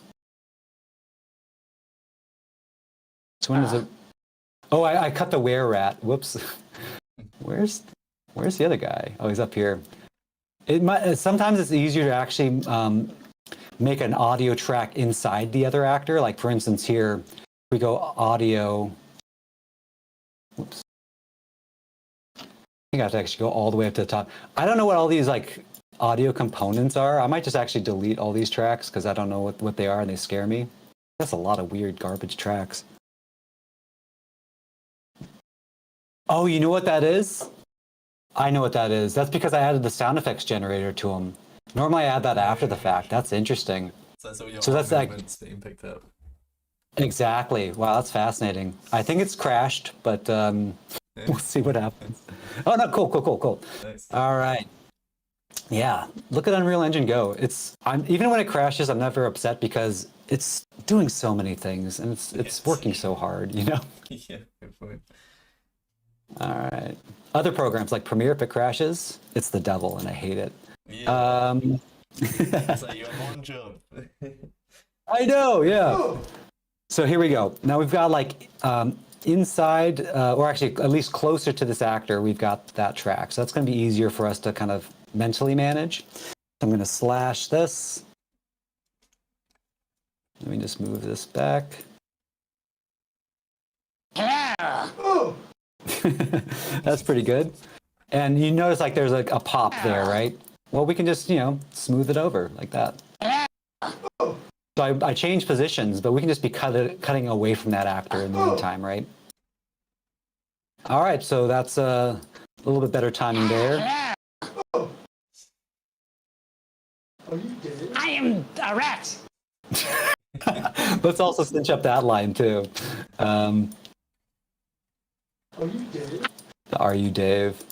So when is it? Oh, I cut the rat. Whoops. Where's the other guy? Oh, he's up here. Sometimes it's easier to actually make an audio track inside the other actor. Like for instance here, we go audio. Whoops. I think I have to actually go all the way up to the top. I don't know what all these like audio components are. I might just actually delete all these tracks because I don't know what they are and they scare me. That's a lot of weird garbage tracks. Oh, you know what that is? I know what that is. That's because I added the sound effects generator to them. Normally I add that after the fact. That's interesting. So that's like being picked up. Exactly. Wow, that's fascinating. I think it's crashed, but we'll see what happens. Oh no, cool. Nice. All right. Yeah, look at Unreal Engine go. Even when it crashes, I'm never upset because it's doing so many things and it's working so hard, you know? Yeah, good point. All right. Other programs like Premiere, if it crashes, it's the devil and I hate it. Yeah. It's like you're on job. I know, yeah. So here we go. Now we've got like inside, or actually at least closer to this actor, we've got that track. So that's going to be easier for us to kind of mentally manage. I'm going to slash this. Let me just move this back. Hello. That's pretty good. And you notice like there's like a pop there, right? Well, we can just, smooth it over like that. So I changed positions, but we can just be cutting away from that actor in the meantime, right? All right, so that's a little bit better timing there. I am a rat. Let's also cinch up that line too. Are you Dave?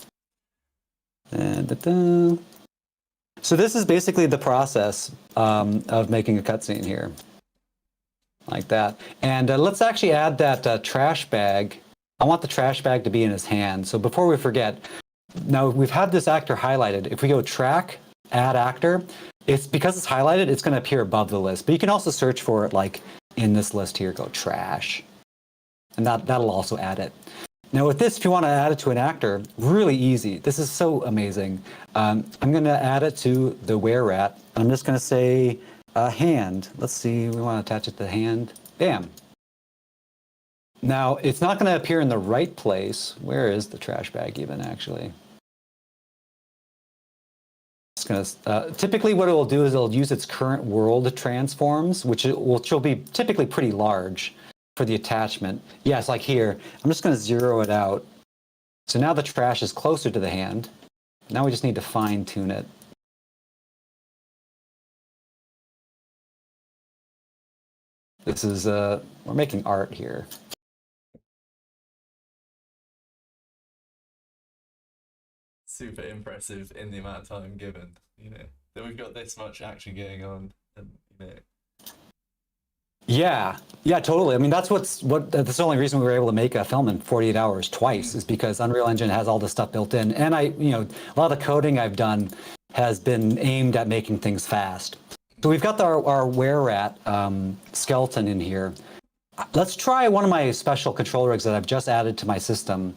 So this is basically the process of making a cutscene here, like that. And let's actually add that trash bag. I want the trash bag to be in his hand. So before we forget, now we've had this actor highlighted. If we go track, add actor, it's because it's highlighted, it's going to appear above the list. But you can also search for it like in this list here, go trash. And that'll also add it. Now with this, if you want to add it to an actor, really easy. This is so amazing. I'm going to add it to the rat. I'm just going to say hand. Let's see, we want to attach it to the hand. Bam. Now it's not going to appear in the right place. Where is the trash bag even actually? Just gonna, typically what it will do is it'll use its current world transforms, which will be typically pretty large for the attachment. Yes, like here, I'm just gonna zero it out. So now the trash is closer to the hand. Now we just need to fine tune it. This is, we're making art here. Super impressive in the amount of time given, you know, that we've got this much action going on, and you know. Yeah, totally. I mean, that's that's the only reason we were able to make a film in 48 hours twice, is because Unreal Engine has all this stuff built in. And a lot of the coding I've done has been aimed at making things fast. So we've got our were-rat skeleton in here. Let's try one of my special control rigs that I've just added to my system.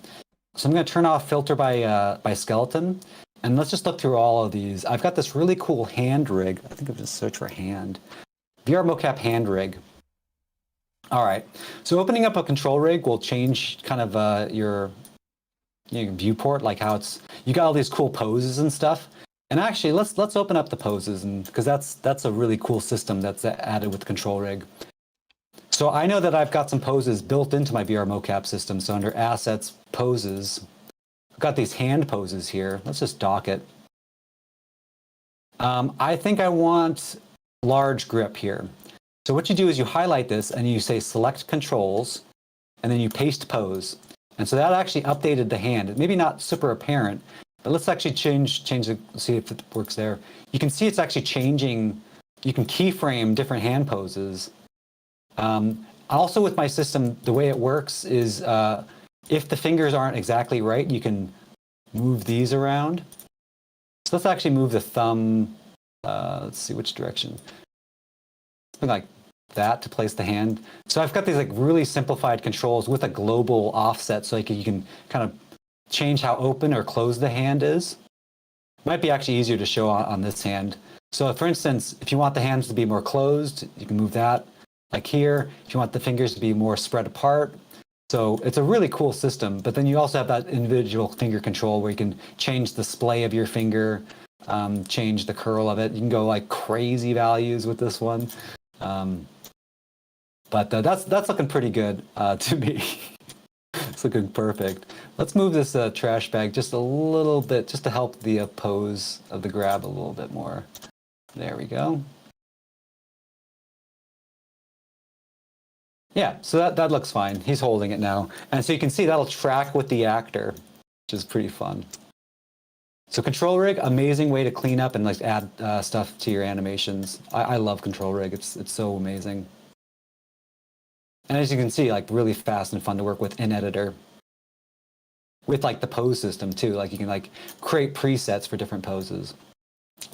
So I'm going to turn off filter by skeleton, and let's just look through all of these. I've got this really cool hand rig. I think I'll just search for hand. VRMocap hand rig. All right. So opening up a control rig will change kind of your viewport, like how you got all these cool poses and stuff. And actually, let's open up the poses, and because that's a really cool system that's added with the control rig. So I know that I've got some poses built into my VRMocap system. So under Assets, Poses, I've got these hand poses here. Let's just dock it. I think I want large grip here. So what you do is you highlight this and you say Select Controls, and then you paste Pose. And so that actually updated the hand. Maybe not super apparent, but let's actually change the, see if it works there. You can see it's actually changing. You can keyframe different hand poses. Also with my system, the way it works is if the fingers aren't exactly right, you can move these around. So let's actually move the thumb, let's see which direction. Something like that to place the hand. So I've got these like really simplified controls with a global offset, so you can kind of change how open or closed the hand is. Might be actually easier to show on this hand. So for instance, if you want the hands to be more closed, you can move that. Like here, if you want the fingers to be more spread apart. So it's a really cool system, but then you also have that individual finger control where you can change the splay of your finger, change the curl of it. You can go like crazy values with this one. But that's looking pretty good to me. It's looking perfect. Let's move this trash bag just a little bit, just to help the pose of the grab a little bit more. There we go. Yeah, so that looks fine. He's holding it now. And so you can see that'll track with the actor, which is pretty fun. So control rig, amazing way to clean up and like add stuff to your animations. I love control rig. It's so amazing. And as you can see, like really fast and fun to work with in editor. With like the pose system too. Like you can like create presets for different poses.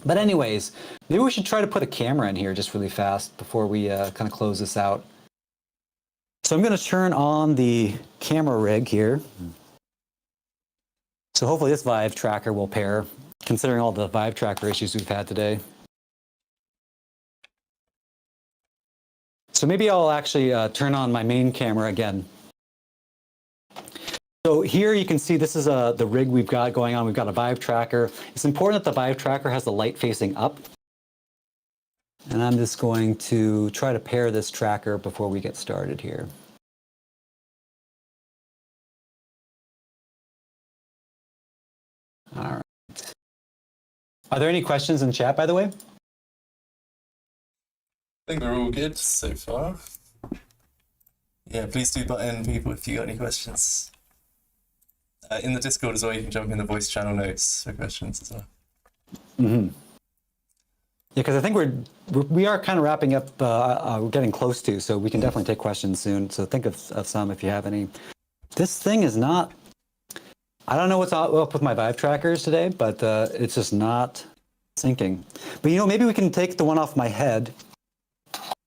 But anyways, maybe we should try to put a camera in here just really fast before we kind of close this out. So I'm going to turn on the camera rig here. So hopefully this Vive tracker will pair, considering all the Vive tracker issues we've had today. So maybe I'll actually turn on my main camera again. So here you can see this is the rig we've got going on. We've got a Vive tracker. It's important that the Vive tracker has the light facing up. And I'm just going to try to pair this tracker before we get started here. All right. Are there any questions in chat, by the way? I think we're all good so far. Yeah, please do butt in, people, if you got any questions. In the Discord as well, you can jump in the voice channel notes for questions as well. Mm-hmm. Yeah, because I think we are kind of wrapping up. We're getting close to, so we can definitely take questions soon. So think of some if you have any. This thing is not. I don't know what's up with my Vive trackers today, but it's just not syncing. But maybe we can take the one off my head,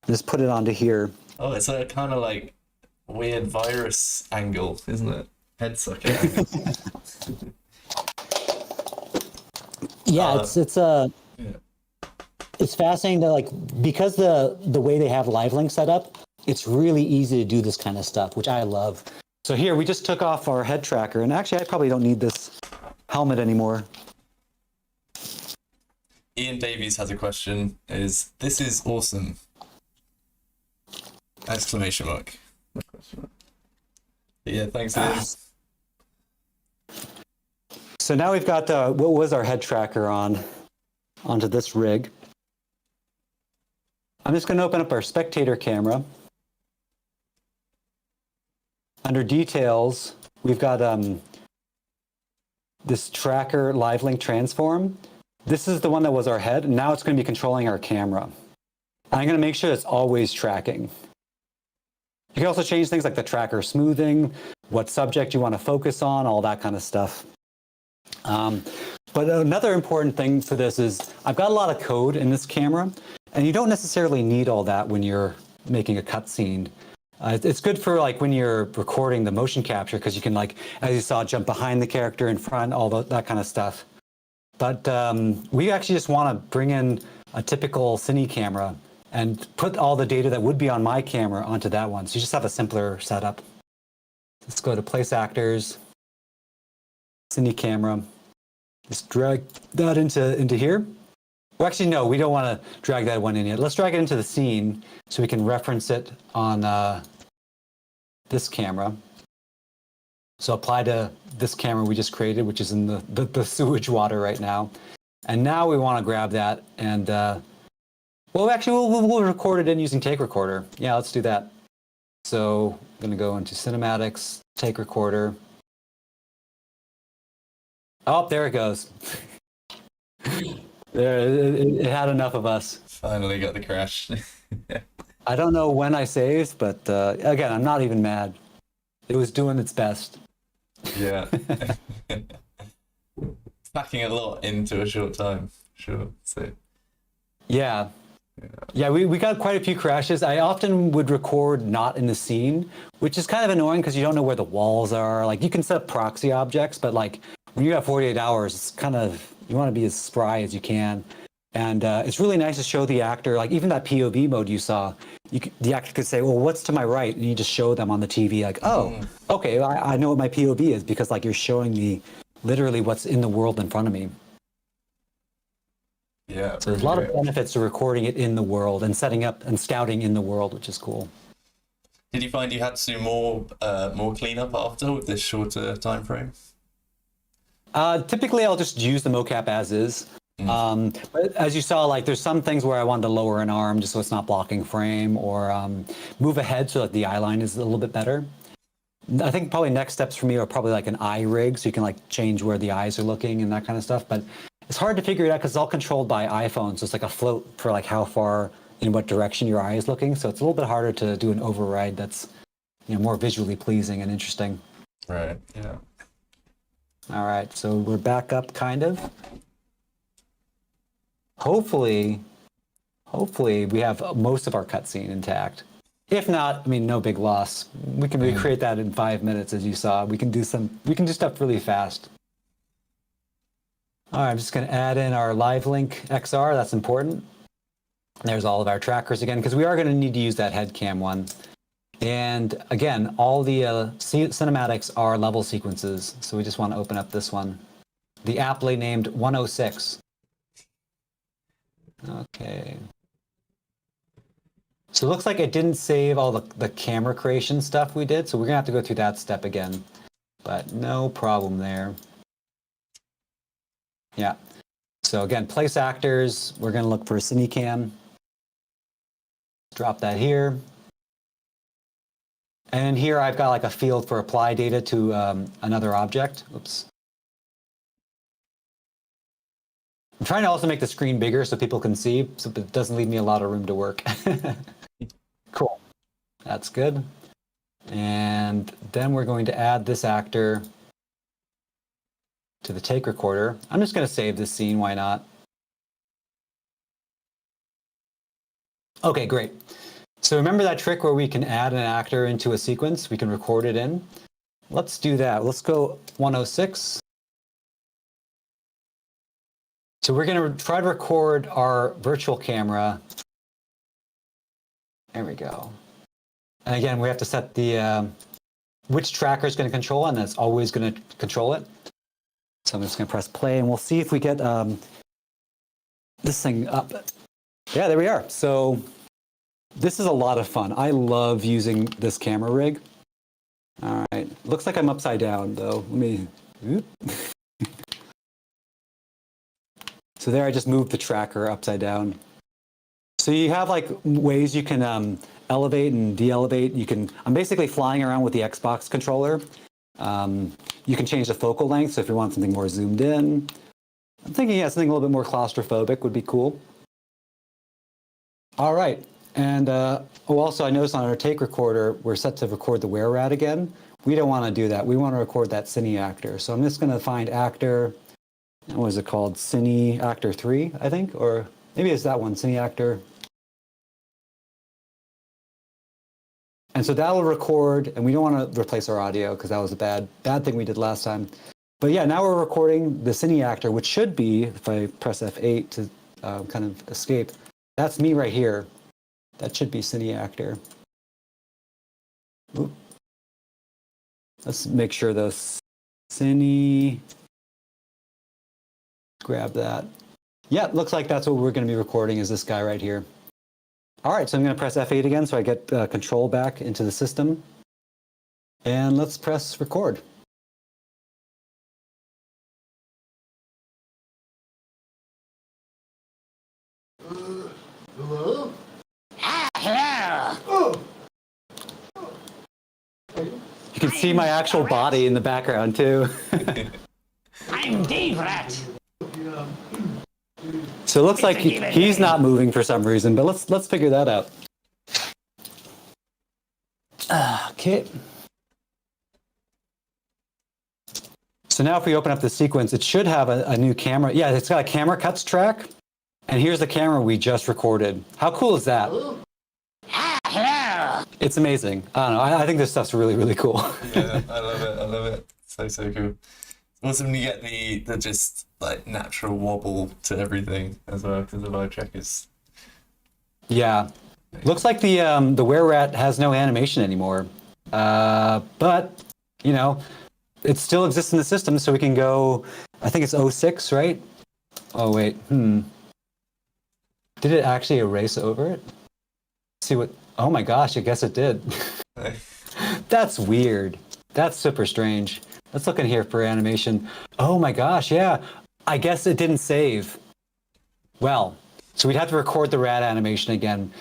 just put it onto here. Oh, it's a kind of like weird virus angle, isn't it? Head sucking angle. Yeah, it's fascinating to because the way they have live link set up, it's really easy to do this kind of stuff, which I love. So here we just took off our head tracker, and actually I probably don't need this helmet anymore. Ian Davies has a question. This is awesome! Exclamation mark. Yeah, thanks, Ian. So now we've got what was our head tracker onto this rig. I'm just going to open up our spectator camera. Under details, we've got this tracker live link transform. This is the one that was our head, and now it's going to be controlling our camera. I'm going to make sure it's always tracking. You can also change things like the tracker smoothing, what subject you want to focus on, all that kind of stuff. But another important thing for this is I've got a lot of code in this camera, and you don't necessarily need all that when you're making a cutscene. It's good for like when you're recording the motion capture because you can, like, as you saw, jump behind the character, in front, all that kind of stuff. But we actually just want to bring in a typical cine camera and put all the data that would be on my camera onto that one. So you just have a simpler setup. Let's go to place actors, cine camera. Just drag that into here. Well, actually, no, we don't want to drag that one in yet. Let's drag it into the scene so we can reference it on this camera. So apply to this camera we just created, which is in the sewage water right now. And now we want to grab that and, well, actually, we'll record it in using Take Recorder. Yeah, let's do that. So I'm going to go into Cinematics, Take Recorder. Oh, there it goes. There, it had enough of us. Finally got the crash. I don't know when I saved, but again, I'm not even mad. It was doing its best. Yeah. Packing a lot into a short time. Sure. So. Yeah. Yeah, we got quite a few crashes. I often would record not in the scene, which is kind of annoying because you don't know where the walls are. Like, you can set up proxy objects, but like when you have 48 hours, it's kind of, you want to be as spry as you can. And it's really nice to show the actor, like even that POV mode you saw, the actor could say, well, what's to my right? And you just show them on the TV like, oh, okay, I know what my POV is because like you're showing me literally what's in the world in front of me. Yeah. So there's a lot of benefits to recording it in the world and setting up and scouting in the world, which is cool. Did you find you had to do more cleanup after with this shorter time frame? Typically, I'll just use the mocap as is. But as you saw, like there's some things where I wanted to lower an arm just so it's not blocking frame, or move ahead so that the eye line is a little bit better. I think probably next steps for me are probably like an eye rig, so you can like change where the eyes are looking and that kind of stuff. But it's hard to figure it out because it's all controlled by iPhone, so it's like a float for like how far in what direction your eye is looking. So it's a little bit harder to do an override that's, you know, more visually pleasing and interesting. Right. Yeah. All right, so we're back up, kind of. Hopefully we have most of our cutscene intact. If not, I mean, no big loss. We can recreate that in 5 minutes, as you saw. We can do stuff really fast. All right, I'm just going to add in our live link XR. That's important. There's all of our trackers again, because we are going to need to use that head cam one. And again, all the cinematics are level sequences. So we just want to open up this one. The aptly named 106. Okay. So it looks like it didn't save all the camera creation stuff we did. So we're going to have to go through that step again. But no problem there. Yeah. So again, place actors. We're going to look for a cinecam. Drop that here. And here I've got like a field for apply data to another object. Oops. I'm trying to also make the screen bigger so people can see, so it doesn't leave me a lot of room to work. Cool. That's good. And then we're going to add this actor to the take recorder. I'm just going to save this scene. Why not? Okay, great. So remember that trick where we can add an actor into a sequence? We can record it in. Let's do that. Let's go 106. So we're going to try to record our virtual camera. There we go. And again, we have to set the which tracker is going to control, and that's always going to control it. So I'm just going to press play, and we'll see if we get this thing up. Yeah, there we are. So this is a lot of fun. I love using this camera rig. All right, looks like I'm upside down though. Let me, oop. So there I just moved the tracker upside down. So you have like ways you can elevate and de-elevate. I'm basically flying around with the Xbox controller. You can change the focal length. So if you want something more zoomed in, I'm thinking something a little bit more claustrophobic would be cool. All right. And also I noticed on our take recorder, we're set to record the where rat again. We don't want to do that. We want to record that cine actor. So I'm just going to find actor, what is it called? Cine actor 3, I think, or maybe it's that one, cine actor. And so that'll record, and we don't want to replace our audio because that was a bad thing we did last time. But yeah, now we're recording the cine actor, which should be, if I press F8 to kind of escape, that's me right here. That should be cine actor. Oop. Let's make sure the cine, grab that. Yeah, looks like that's what we're going to be recording is this guy right here. All right, so I'm going to press F8 again so I get control back into the system. And let's press record. Hello? Hello. You can see my actual body in the background too. I'm Dave Rat. So it looks like he's not moving for some reason, but let's figure that out. Okay. So now if we open up the sequence, it should have a new camera. Yeah, it's got a camera cuts track. And here's the camera we just recorded. How cool is that? Hello. It's amazing. I don't know. I think this stuff's really, really cool. Yeah, I love it. I love it. So cool. Also, when you get the just like natural wobble to everything as well, because the live track is. Yeah. Looks like the were rat has no animation anymore. But, you know, it still exists in the system, so we can go, I think it's 06, right? Oh, wait. Did it actually erase over it? See what, oh my gosh, I guess it did. That's weird. That's super strange. Let's look in here for animation. Oh my gosh, yeah. I guess it didn't save. Well, so we'd have to record the rat animation again.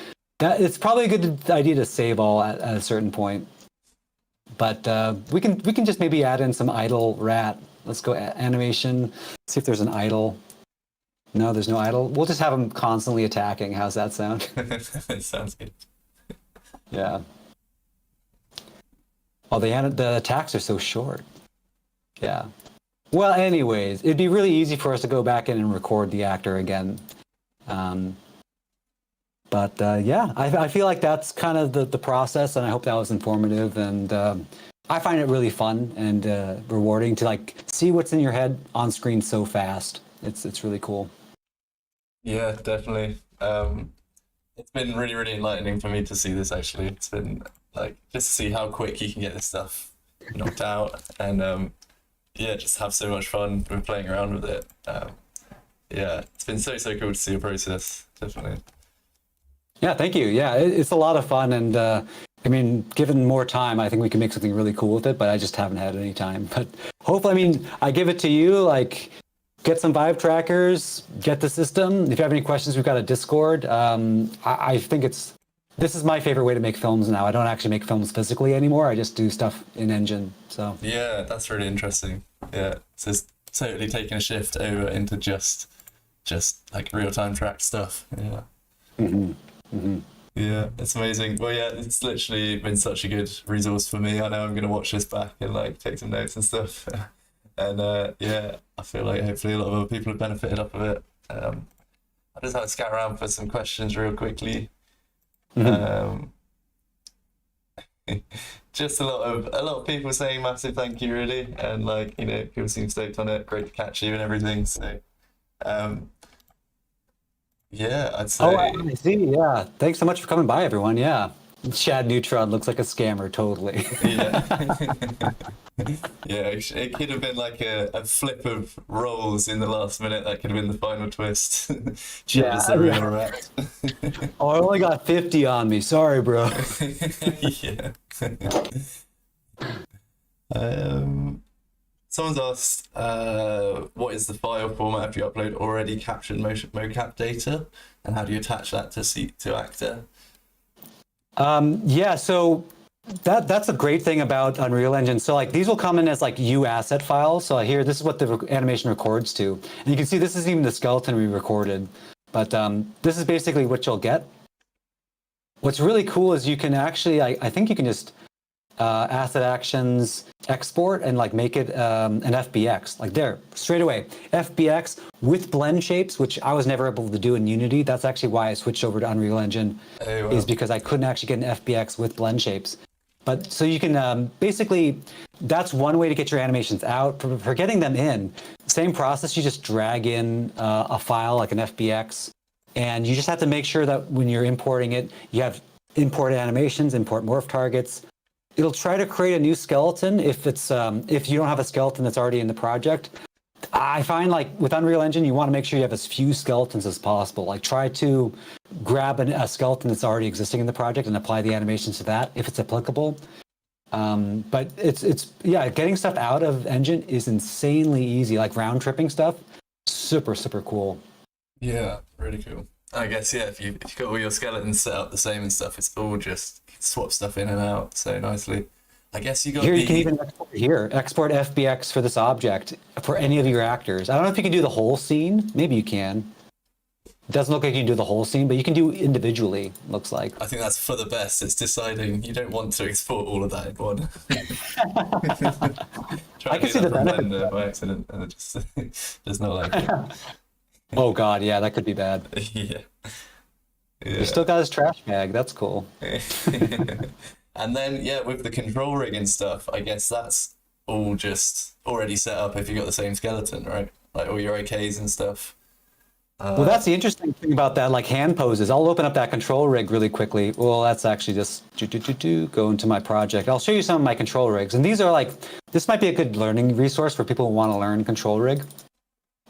It's probably a good idea to save all at a certain point. But we can just maybe add in some idle rat. Let's go animation, see if there's an idle. No, there's no idle. We'll just have him constantly attacking. How's that sound? It sounds good. Yeah. Oh, the attacks are so short. Yeah. Well, anyways, it'd be really easy for us to go back in and record the actor again. But yeah, I feel like that's kind of the process, and I hope that was informative. And I find it really fun and rewarding to like see what's in your head on screen so fast. It's really cool. Yeah, definitely. It's been really, really enlightening for me to see this actually. It's been like just to see how quick you can get this stuff knocked out and yeah, just have so much fun with playing around with it. Yeah, it's been so cool to see the process, definitely. Yeah, thank you. Yeah, it's a lot of fun, and I mean, given more time, I think we can make something really cool with it, but I just haven't had any time. But hopefully, I mean, I give it to you, like, get some Vive trackers, get the system. If you have any questions, we've got a Discord. I think this is my favorite way to make films now. I don't actually make films physically anymore. I just do stuff in engine, so. Yeah, that's really interesting. Yeah, so it's totally taking a shift over into just like real-time track stuff. Yeah. Mm-hmm. Mm-hmm. Yeah, it's amazing. Well, yeah, it's literally been such a good resource for me. I know I'm going to watch this back and like take some notes and stuff. And yeah, I feel like hopefully a lot of other people have benefited off of it. I just have to scout around for some questions real quickly. Mm-hmm. Just a lot of people saying massive thank you, really, and like, you know, people seem stoked on it. Great to catch you and everything. So, yeah, I'd say. Oh, I see. Yeah, thanks so much for coming by, everyone. Yeah, Chad Neutron looks like a scammer, totally. Yeah. Yeah, it could have been like a flip of roles in the last minute. That could have been the final twist. Chad is the real rat. Oh, I only got 50 on me. Sorry, bro. Yeah. Someone's asked, what is the file format if you upload already captured mocap data, and how do you attach that to Actor? Yeah, so that's a great thing about Unreal Engine. So like these will come in as like asset files. So here, this is what the animation records to. And you can see this isn't even the skeleton we recorded, but this is basically what you'll get. What's really cool is you can actually, I think you can just asset actions export and like make it an FBX, like there, straight away. FBX with blend shapes, which I was never able to do in Unity. That's actually why I switched over to Unreal Engine, is because I couldn't actually get an FBX with blend shapes. But so you can basically, that's one way to get your animations out. For getting them in, same process, you just drag in a file like an FBX, and you just have to make sure that when you're importing it, you have import animations, import morph targets. It'll try to create a new skeleton if it's if you don't have a skeleton that's already in the project. I find like with Unreal Engine, you want to make sure you have as few skeletons as possible. Like try to grab a skeleton that's already existing in the project and apply the animations to that if it's applicable. But it's yeah, getting stuff out of Engine is insanely easy. Like round tripping stuff, super cool. Yeah, really cool. I guess yeah, if you got all your skeletons set up the same and stuff, it's all just swap stuff in and out so nicely. I guess you got You can even export FBX for this object for any of your actors. I don't know if you can do the whole scene. Maybe you can. It doesn't look like you can do the whole scene, but you can do individually, looks like. I think that's for the best. It's deciding you don't want to export all of that in one. I can see the benefit by accident, and it just does not like it. Oh god, yeah, that could be bad. Yeah. He still got his trash bag. That's cool. And then yeah, with the control rig and stuff, I guess that's all just already set up if you got the same skeleton, right? Like all your OKs and stuff. Well, that's the interesting thing about that, like hand poses. I'll open up that control rig really quickly. Well, that's actually just go into my project. I'll show you some of my control rigs. And these are like, this might be a good learning resource for people who want to learn control rig.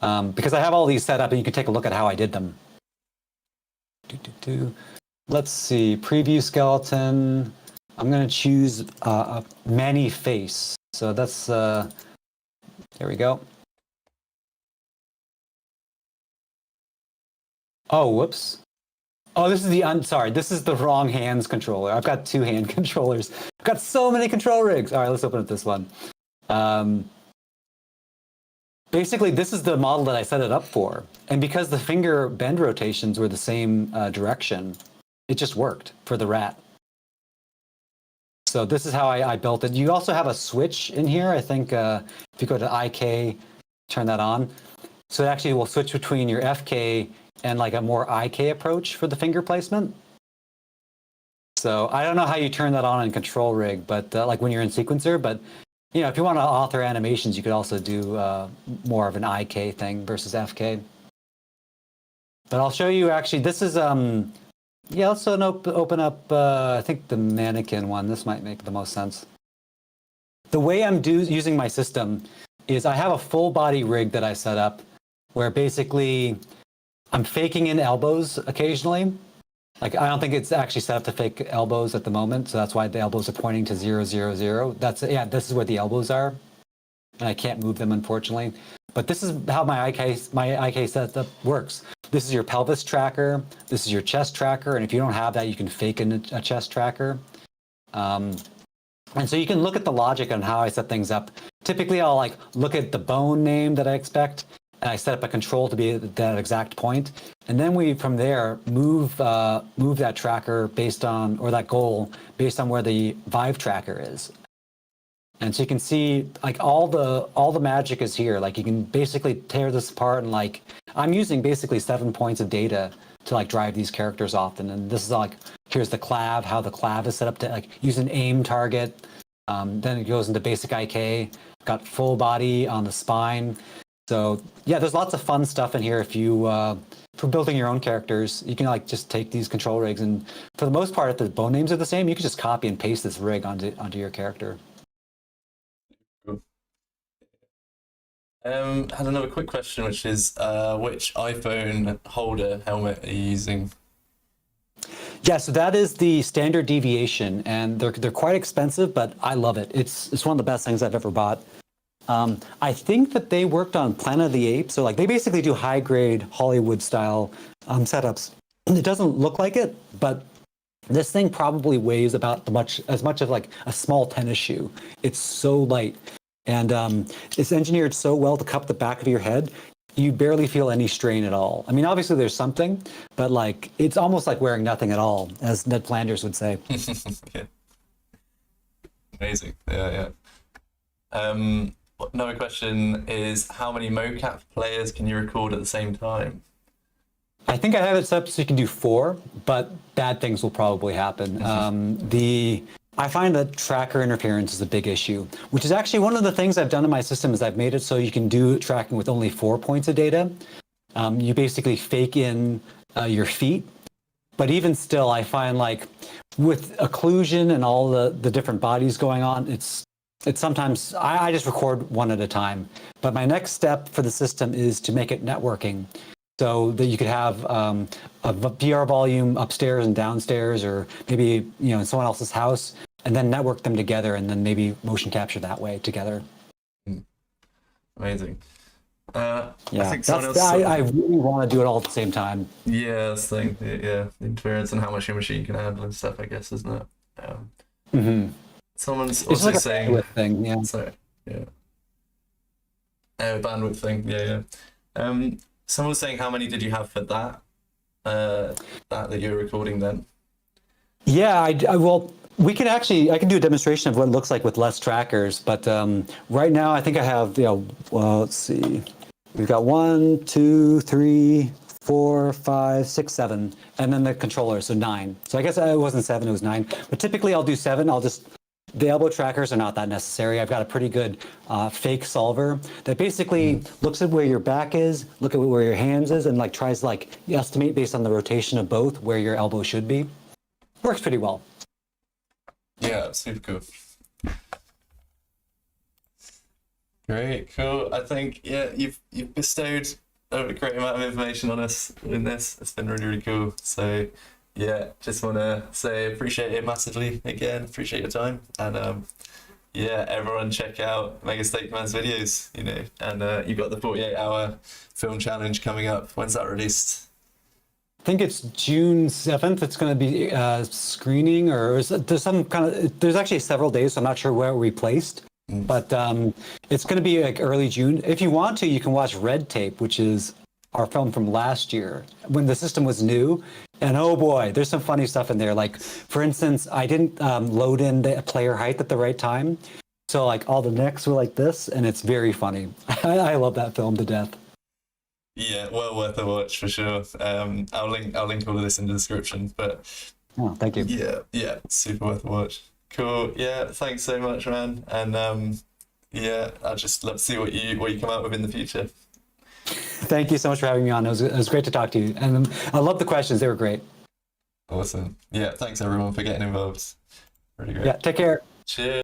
Because I have all these set up and you can take a look at how I did them. Let's see, preview skeleton. I'm going to choose a many face. So that's, there we go. Oh, whoops. Oh, this is this is the wrong hands controller. I've got two hand controllers. I've got so many control rigs. All right, let's open up this one. Basically, this is the model that I set it up for. And because the finger bend rotations were the same direction, it just worked for the rat. So this is how I built it. You also have a switch in here. I think if you go to IK, turn that on. So it actually will switch between your FK and like a more IK approach for the finger placement. So I don't know how you turn that on in control rig, but like when you're in sequencer, but you know, if you want to author animations, you could also do more of an IK thing versus FK. But I'll show you actually, this is, yeah, let's open up, I think the mannequin one. This might make the most sense. The way I'm using my system is I have a full body rig that I set up where basically I'm faking in elbows occasionally. Like I don't think it's actually set up to fake elbows at the moment, so that's why the elbows are pointing to 0, 0, 0. That's yeah, this is where the elbows are, and I can't move them unfortunately. But this is how my IK setup works. This is your pelvis tracker. This is your chest tracker, and if you don't have that, you can fake in a chest tracker. And so you can look at the logic on how I set things up. Typically, I'll like look at the bone name that I expect, and I set up a control to be at that exact point. And then we, from there, move that tracker based on, or that goal based on where the Vive tracker is. And so you can see like all the magic is here. Like you can basically tear this apart and like, I'm using basically 7 points of data to like drive these characters often. And this is like, here's the clav, how the clav is set up to like use an aim target. Then it goes into basic IK, got full body on the spine. So yeah, there's lots of fun stuff in here if you for building your own characters, you can like just take these control rigs, and for the most part, if the bone names are the same, you can just copy and paste this rig onto your character. Cool. Had another quick question, which is which iPhone holder helmet are you using? Yeah, so that is the standard deviation, and they're quite expensive, but I love it. It's one of the best things I've ever bought. I think that they worked on Planet of the Apes, so like they basically do high grade Hollywood style setups. It doesn't look like it, but this thing probably weighs about as much as like a small tennis shoe. It's so light, and it's engineered so well to cup the back of your head. You barely feel any strain at all. I mean, obviously there's something, but like it's almost like wearing nothing at all, as Ned Flanders would say. Yeah. Amazing. Yeah. Another question is, how many Mocap players can you record at the same time? I think I have it set up so you can do 4, but bad things will probably happen. I find that tracker interference is a big issue, which is actually one of the things I've done in my system is I've made it so you can do tracking with only 4 points of data. You basically fake in your feet, but even still, I find like with occlusion and all the different bodies going on, it's sometimes, I just record one at a time. But my next step for the system is to make it networking, so that you could have a PR volume upstairs and downstairs, or maybe in someone else's house, and then network them together, and then maybe motion capture that way together. Amazing. Yeah, I think someone else. I really want to do it all at the same time. Yeah, that's the thing. Yeah, the interference and how much your machine can handle and stuff, I guess, isn't it? Someone's It's also like a saying. bandwidth thing, yeah. Sorry. Yeah. Bandwidth thing. Yeah. Someone was saying, how many did you have for that? That you're recording then? Yeah, well, we can actually, I can do a demonstration of what it looks like with less trackers, but right now I think I have, let's see, we've got 1, 2, 3, 4, 5, 6, 7, and then the controller, so 9. So I guess it wasn't 7, it was 9. But typically I'll do 7. The elbow trackers are not that necessary. I've got a pretty good fake solver that basically looks at where your back is, look at where your hands is, and like tries to like estimate based on the rotation of both where your elbow should be. Works pretty well. Yeah, super cool. Great, cool. I think you've bestowed a great amount of information on us in this. It's been really, really cool. So yeah, just want to say appreciate it massively again. Appreciate your time, and everyone check out Megasteakman's videos. And you got the 48-hour film challenge coming up. When's that released? I think it's June 7th. It's going to be screening, or there's actually several days, so I'm not sure where we placed. But it's going to be like early June. If you want to, you can watch Red Tape, which is our film from last year when the system was new. And oh boy, there's some funny stuff in there. Like, for instance, I didn't load in the player height at the right time. So like all the necks were like this, and it's very funny. I love that film to death. Yeah, well worth a watch for sure. I'll link all of this in the description. But Oh, thank you. yeah, super worth a watch. Cool. Yeah, thanks so much, man. And I'd just love to see what you come out with in the future. Thank you so much for having me on. It was great to talk to you, and I love the questions. They were great. Awesome. Yeah, thanks everyone for getting involved. Really great. Yeah, take care. Cheers.